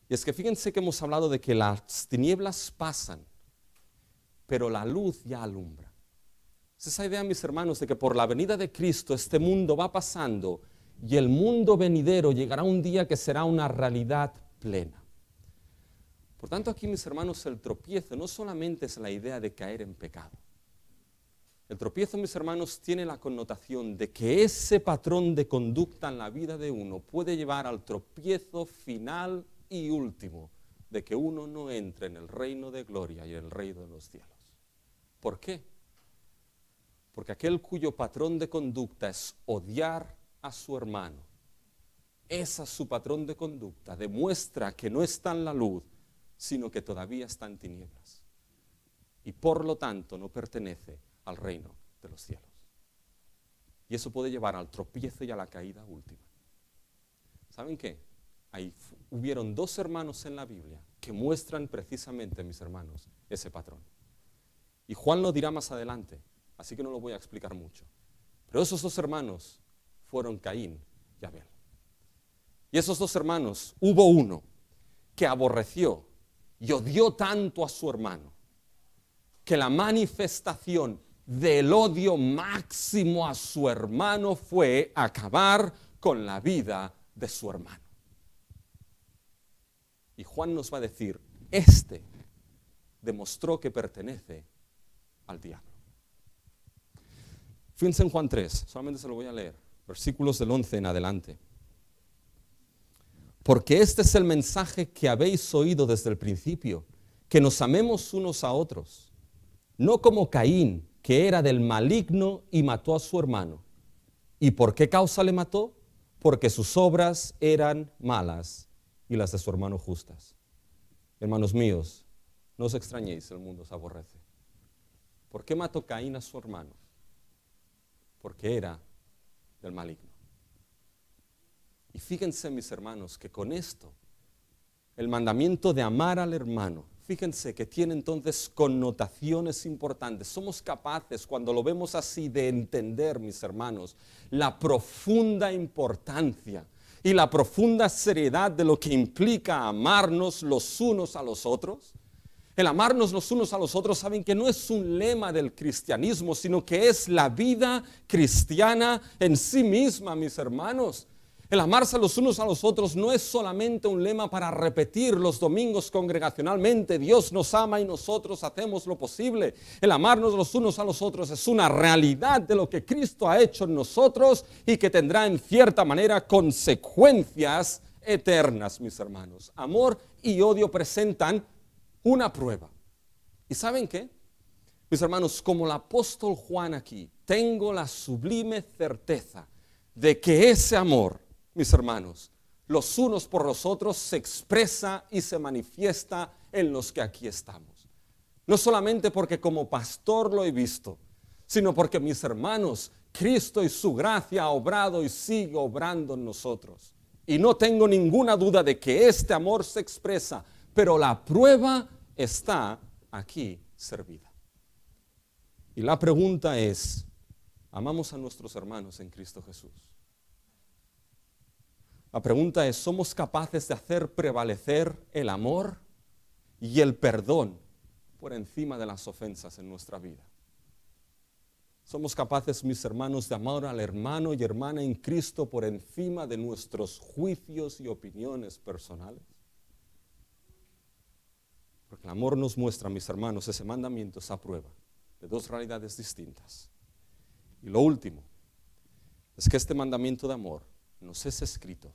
Y es que fíjense que hemos hablado de que las tinieblas pasan, pero la luz ya alumbra. Es esa idea, mis hermanos, de que por la venida de Cristo este mundo va pasando y el mundo venidero llegará un día que será una realidad plena. Por tanto, aquí, mis hermanos, el tropiezo no solamente es la idea de caer en pecado. El tropiezo, mis hermanos, tiene la connotación de que ese patrón de conducta en la vida de uno puede llevar al tropiezo final y último de que uno no entre en el reino de gloria y en el reino de los cielos. ¿Por qué? Porque aquel cuyo patrón de conducta es odiar a su hermano, ese es su patrón de conducta, demuestra que no está en la luz, sino que todavía está en tinieblas. Y por lo tanto no pertenece al reino de los cielos. Y eso puede llevar al tropiezo y a la caída última. ¿Saben qué? Hubieron dos hermanos en la Biblia que muestran precisamente, mis hermanos, ese patrón. Y Juan lo dirá más adelante, así que no lo voy a explicar mucho. Pero esos dos hermanos fueron Caín y Abel. Y esos dos hermanos, hubo uno que aborreció y odió tanto a su hermano, que la manifestación del odio máximo a su hermano fue acabar con la vida de su hermano. Y Juan nos va a decir, este demostró que pertenece al diablo. Fíjense en Juan 3, solamente se lo voy a leer, versículos del 11 en adelante. Porque este es el mensaje que habéis oído desde el principio, que nos amemos unos a otros, no como Caín, que era del maligno y mató a su hermano. ¿Y por qué causa le mató? Porque sus obras eran malas y las de su hermano justas. Hermanos míos, no os extrañéis, el mundo os aborrece. ¿Por qué mató Caín a su hermano? porque era del maligno. Y fíjense, mis hermanos, que con esto, el mandamiento de amar al hermano, fíjense que tiene entonces connotaciones importantes. Somos capaces, cuando lo vemos así, de entender, mis hermanos, la profunda importancia y la profunda seriedad de lo que implica amarnos los unos a los otros. El amarnos los unos a los otros, saben que no es un lema del cristianismo, sino que es la vida cristiana en sí misma, mis hermanos. El amarse los unos a los otros no es solamente un lema para repetir los domingos congregacionalmente. Dios nos ama y nosotros hacemos lo posible. El amarnos los unos a los otros es una realidad de lo que Cristo ha hecho en nosotros y que tendrá en cierta manera consecuencias eternas, mis hermanos. Amor y odio presentan una prueba. ¿Y saben qué? Mis hermanos, como el apóstol Juan aquí, tengo la sublime certeza de que ese amor, mis hermanos, los unos por los otros se expresa y se manifiesta en los que aquí estamos. No solamente porque como pastor lo he visto, sino porque, mis hermanos, Cristo y su gracia ha obrado y sigue obrando en nosotros. Y no tengo ninguna duda de que este amor se expresa, pero la prueba está aquí servida. Y la pregunta es, ¿amamos a nuestros hermanos en Cristo Jesús? La pregunta es, ¿somos capaces de hacer prevalecer el amor y el perdón por encima de las ofensas en nuestra vida? ¿Somos capaces, mis hermanos, de amar al hermano y hermana en Cristo por encima de nuestros juicios y opiniones personales? Porque el amor nos muestra, mis hermanos, ese mandamiento, esa prueba de dos realidades distintas. Y lo último es que este mandamiento de amor nos es escrito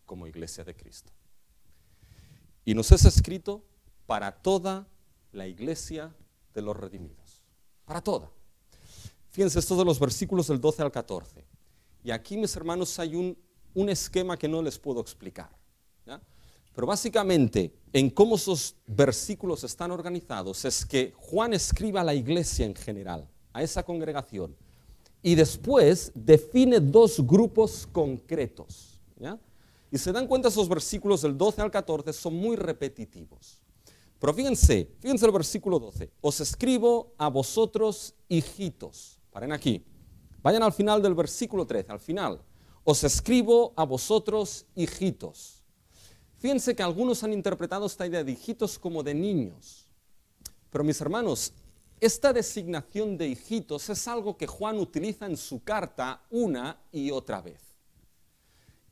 como iglesia de Cristo. Y nos es escrito para toda la iglesia de los redimidos. Para toda. Fíjense, estos de los versículos del 12 al 14. Y aquí, mis hermanos, hay un esquema que no les puedo explicar, ¿ya? Pero básicamente, en cómo esos versículos están organizados, es que Juan escribe a la iglesia en general, a esa congregación, y después define dos grupos concretos, ¿ya? Y se dan cuenta, esos versículos del 12 al 14 son muy repetitivos. Pero fíjense el versículo 12. Os escribo a vosotros, hijitos. Paren aquí. Vayan al final del versículo 13, al final. Os escribo a vosotros, hijitos. Fíjense que algunos han interpretado esta idea de hijitos como de niños. Pero, mis hermanos, esta designación de hijitos es algo que Juan utiliza en su carta una y otra vez.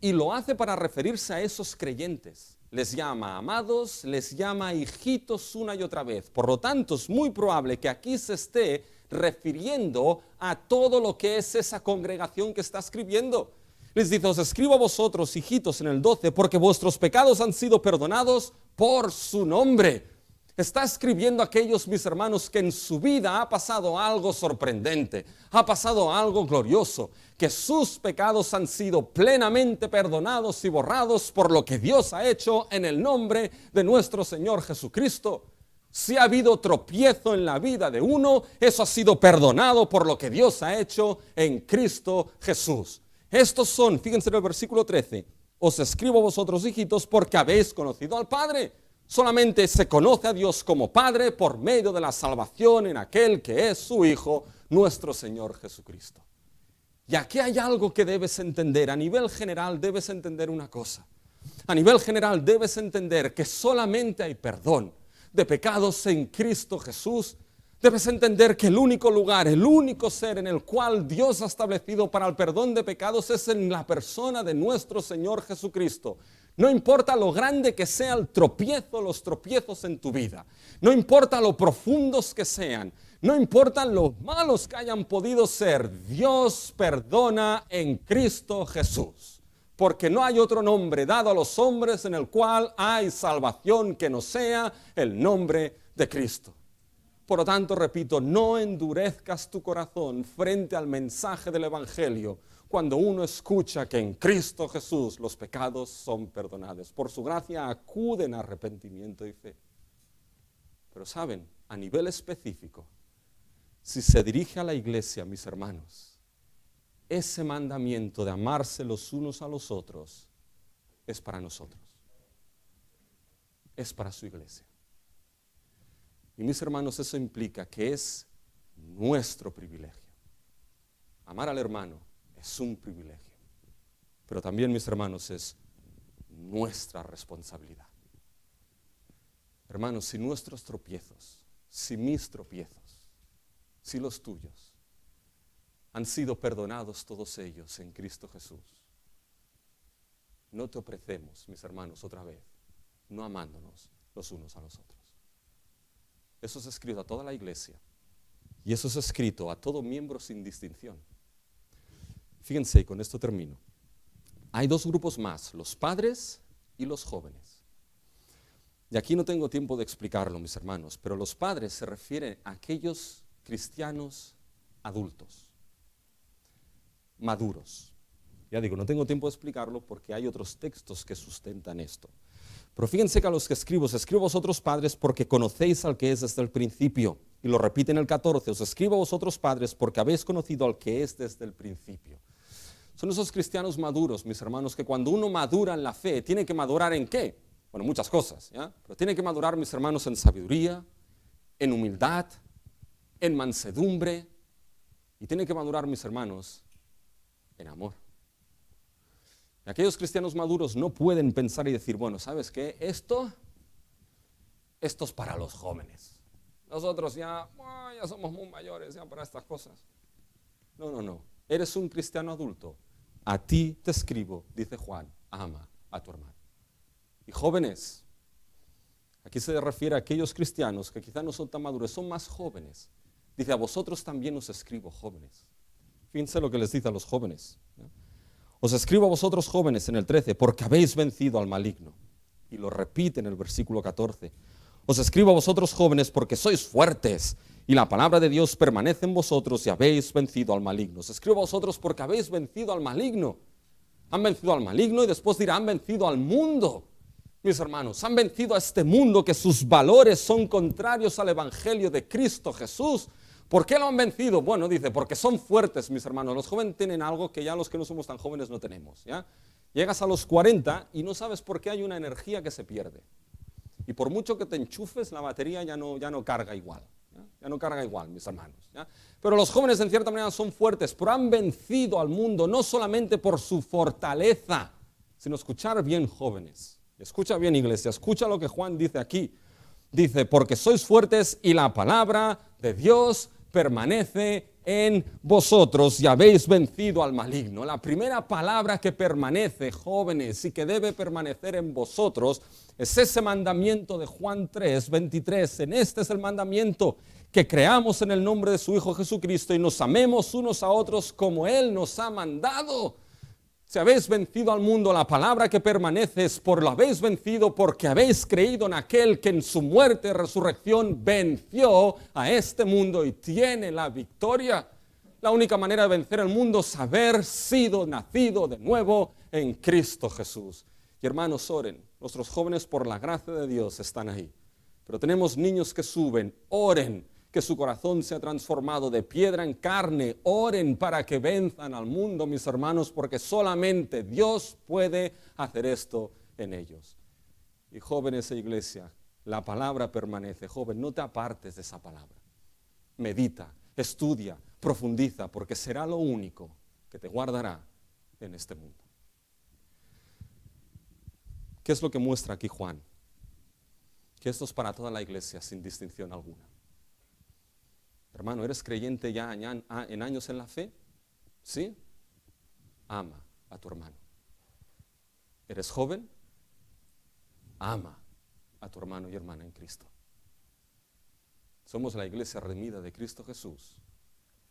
Y lo hace para referirse a esos creyentes. Les llama amados, les llama hijitos una y otra vez. Por lo tanto, es muy probable que aquí se esté refiriendo a todo lo que es esa congregación que está escribiendo. Les dice, os escribo a vosotros, hijitos, en el 12, porque vuestros pecados han sido perdonados por su nombre. Está escribiendo a aquellos, mis hermanos, que en su vida ha pasado algo sorprendente, ha pasado algo glorioso, que sus pecados han sido plenamente perdonados y borrados por lo que Dios ha hecho en el nombre de nuestro Señor Jesucristo. Si ha habido tropiezo en la vida de uno, eso ha sido perdonado por lo que Dios ha hecho en Cristo Jesús. Estos son, fíjense en el versículo 13, os escribo a vosotros, hijitos, porque habéis conocido al Padre. Solamente se conoce a Dios como Padre por medio de la salvación en aquel que es su Hijo, nuestro Señor Jesucristo. Y aquí hay algo que debes entender. A nivel general debes entender una cosa. A nivel general debes entender que solamente hay perdón de pecados en Cristo Jesús. Debes entender que el único lugar, el único ser en el cual Dios ha establecido para el perdón de pecados es en la persona de nuestro Señor Jesucristo. No importa lo grande que sea el tropiezo, los tropiezos en tu vida. No importa lo profundos que sean. No importa lo malos que hayan podido ser. Dios perdona en Cristo Jesús. Porque no hay otro nombre dado a los hombres en el cual hay salvación que no sea el nombre de Cristo. Por lo tanto, repito, no endurezcas tu corazón frente al mensaje del Evangelio cuando uno escucha que en Cristo Jesús los pecados son perdonados. Por su gracia acuden a arrepentimiento y fe. Pero saben, a nivel específico, si se dirige a la iglesia, mis hermanos, ese mandamiento de amarse los unos a los otros es para nosotros. Es para su iglesia. Y mis hermanos, eso implica que es nuestro privilegio. Amar al hermano es un privilegio. Pero también, mis hermanos, es nuestra responsabilidad. Hermanos, si nuestros tropiezos, si mis tropiezos, si los tuyos, han sido perdonados todos ellos en Cristo Jesús, no te ofrecemos, mis hermanos, otra vez, no amándonos los unos a los otros. Eso es escrito a toda la iglesia y eso es escrito a todo miembro sin distinción. Fíjense, y con esto termino. Hay dos grupos más, los padres y los jóvenes. Y aquí no tengo tiempo de explicarlo, mis hermanos, pero los padres se refieren a aquellos cristianos adultos, maduros. Ya digo, no tengo tiempo de explicarlo porque hay otros textos que sustentan esto. Pero fíjense que a los que escribo vosotros padres porque conocéis al que es desde el principio. Y lo repite en el 14, os escribo a vosotros padres porque habéis conocido al que es desde el principio. Son esos cristianos maduros, mis hermanos, que cuando uno madura en la fe, tiene que madurar ¿en qué? Bueno, muchas cosas, ¿ya? Pero tiene que madurar, mis hermanos, en sabiduría, en humildad, en mansedumbre, y tiene que madurar, mis hermanos, en amor. Y aquellos cristianos maduros no pueden pensar y decir, bueno, ¿sabes qué? Esto es para los jóvenes. Nosotros ya somos muy mayores ya para estas cosas. No. Eres un cristiano adulto. A ti te escribo, dice Juan, ama a tu hermano. Y jóvenes, aquí se refiere a aquellos cristianos que quizá no son tan maduros, son más jóvenes. Dice, a vosotros también os escribo, jóvenes. Fíjense lo que les dice a los jóvenes. Os escribo a vosotros jóvenes en el 13, porque habéis vencido al maligno. Y lo repite en el versículo 14. Os escribo a vosotros jóvenes porque sois fuertes y la palabra de Dios permanece en vosotros y habéis vencido al maligno. Os escribo a vosotros porque habéis vencido al maligno. Han vencido al maligno y después dirá, han vencido al mundo. Mis hermanos, han vencido a este mundo que sus valores son contrarios al evangelio de Cristo Jesús. ¿Por qué lo han vencido? Bueno, dice, porque son fuertes, mis hermanos. Los jóvenes tienen algo que ya los que no somos tan jóvenes no tenemos, ¿ya? Llegas a los 40 y no sabes por qué hay una energía que se pierde. Y por mucho que te enchufes, la batería ya no carga igual. Ya no carga igual, mis hermanos, ¿ya? Pero los jóvenes en cierta manera son fuertes, pero han vencido al mundo no solamente por su fortaleza, sino escuchar bien, jóvenes. Escucha bien, iglesia, escucha lo que Juan dice aquí. Dice, porque sois fuertes y la palabra de Dios permanece en vosotros y habéis vencido al maligno. La primera palabra que permanece, jóvenes, y que debe permanecer en vosotros es ese mandamiento de Juan 3:23. En este es el mandamiento, que creamos en el nombre de su Hijo Jesucristo y nos amemos unos a otros como Él nos ha mandado. Si habéis vencido al mundo, la palabra que permanece es por lo habéis vencido porque habéis creído en aquel que en su muerte y resurrección venció a este mundo y tiene la victoria. La única manera de vencer el mundo es haber sido nacido de nuevo en Cristo Jesús. Y hermanos, oren. Nuestros jóvenes, por la gracia de Dios, están ahí. Pero tenemos niños que suben. Oren que su corazón sea transformado de piedra en carne. Oren para que venzan al mundo, mis hermanos, porque solamente Dios puede hacer esto en ellos. Y jóvenes e iglesia, la palabra permanece. Joven, no te apartes de esa palabra. Medita, estudia, profundiza, porque será lo único que te guardará en este mundo. ¿Qué es lo que muestra aquí Juan? Que esto es para toda la iglesia sin distinción alguna. Hermano, ¿eres creyente ya en años en la fe? ¿Sí? Ama a tu hermano. ¿Eres joven? Ama a tu hermano y hermana en Cristo. Somos la iglesia redimida de Cristo Jesús.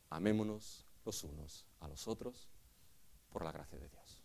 Amémonos los unos a los otros por la gracia de Dios.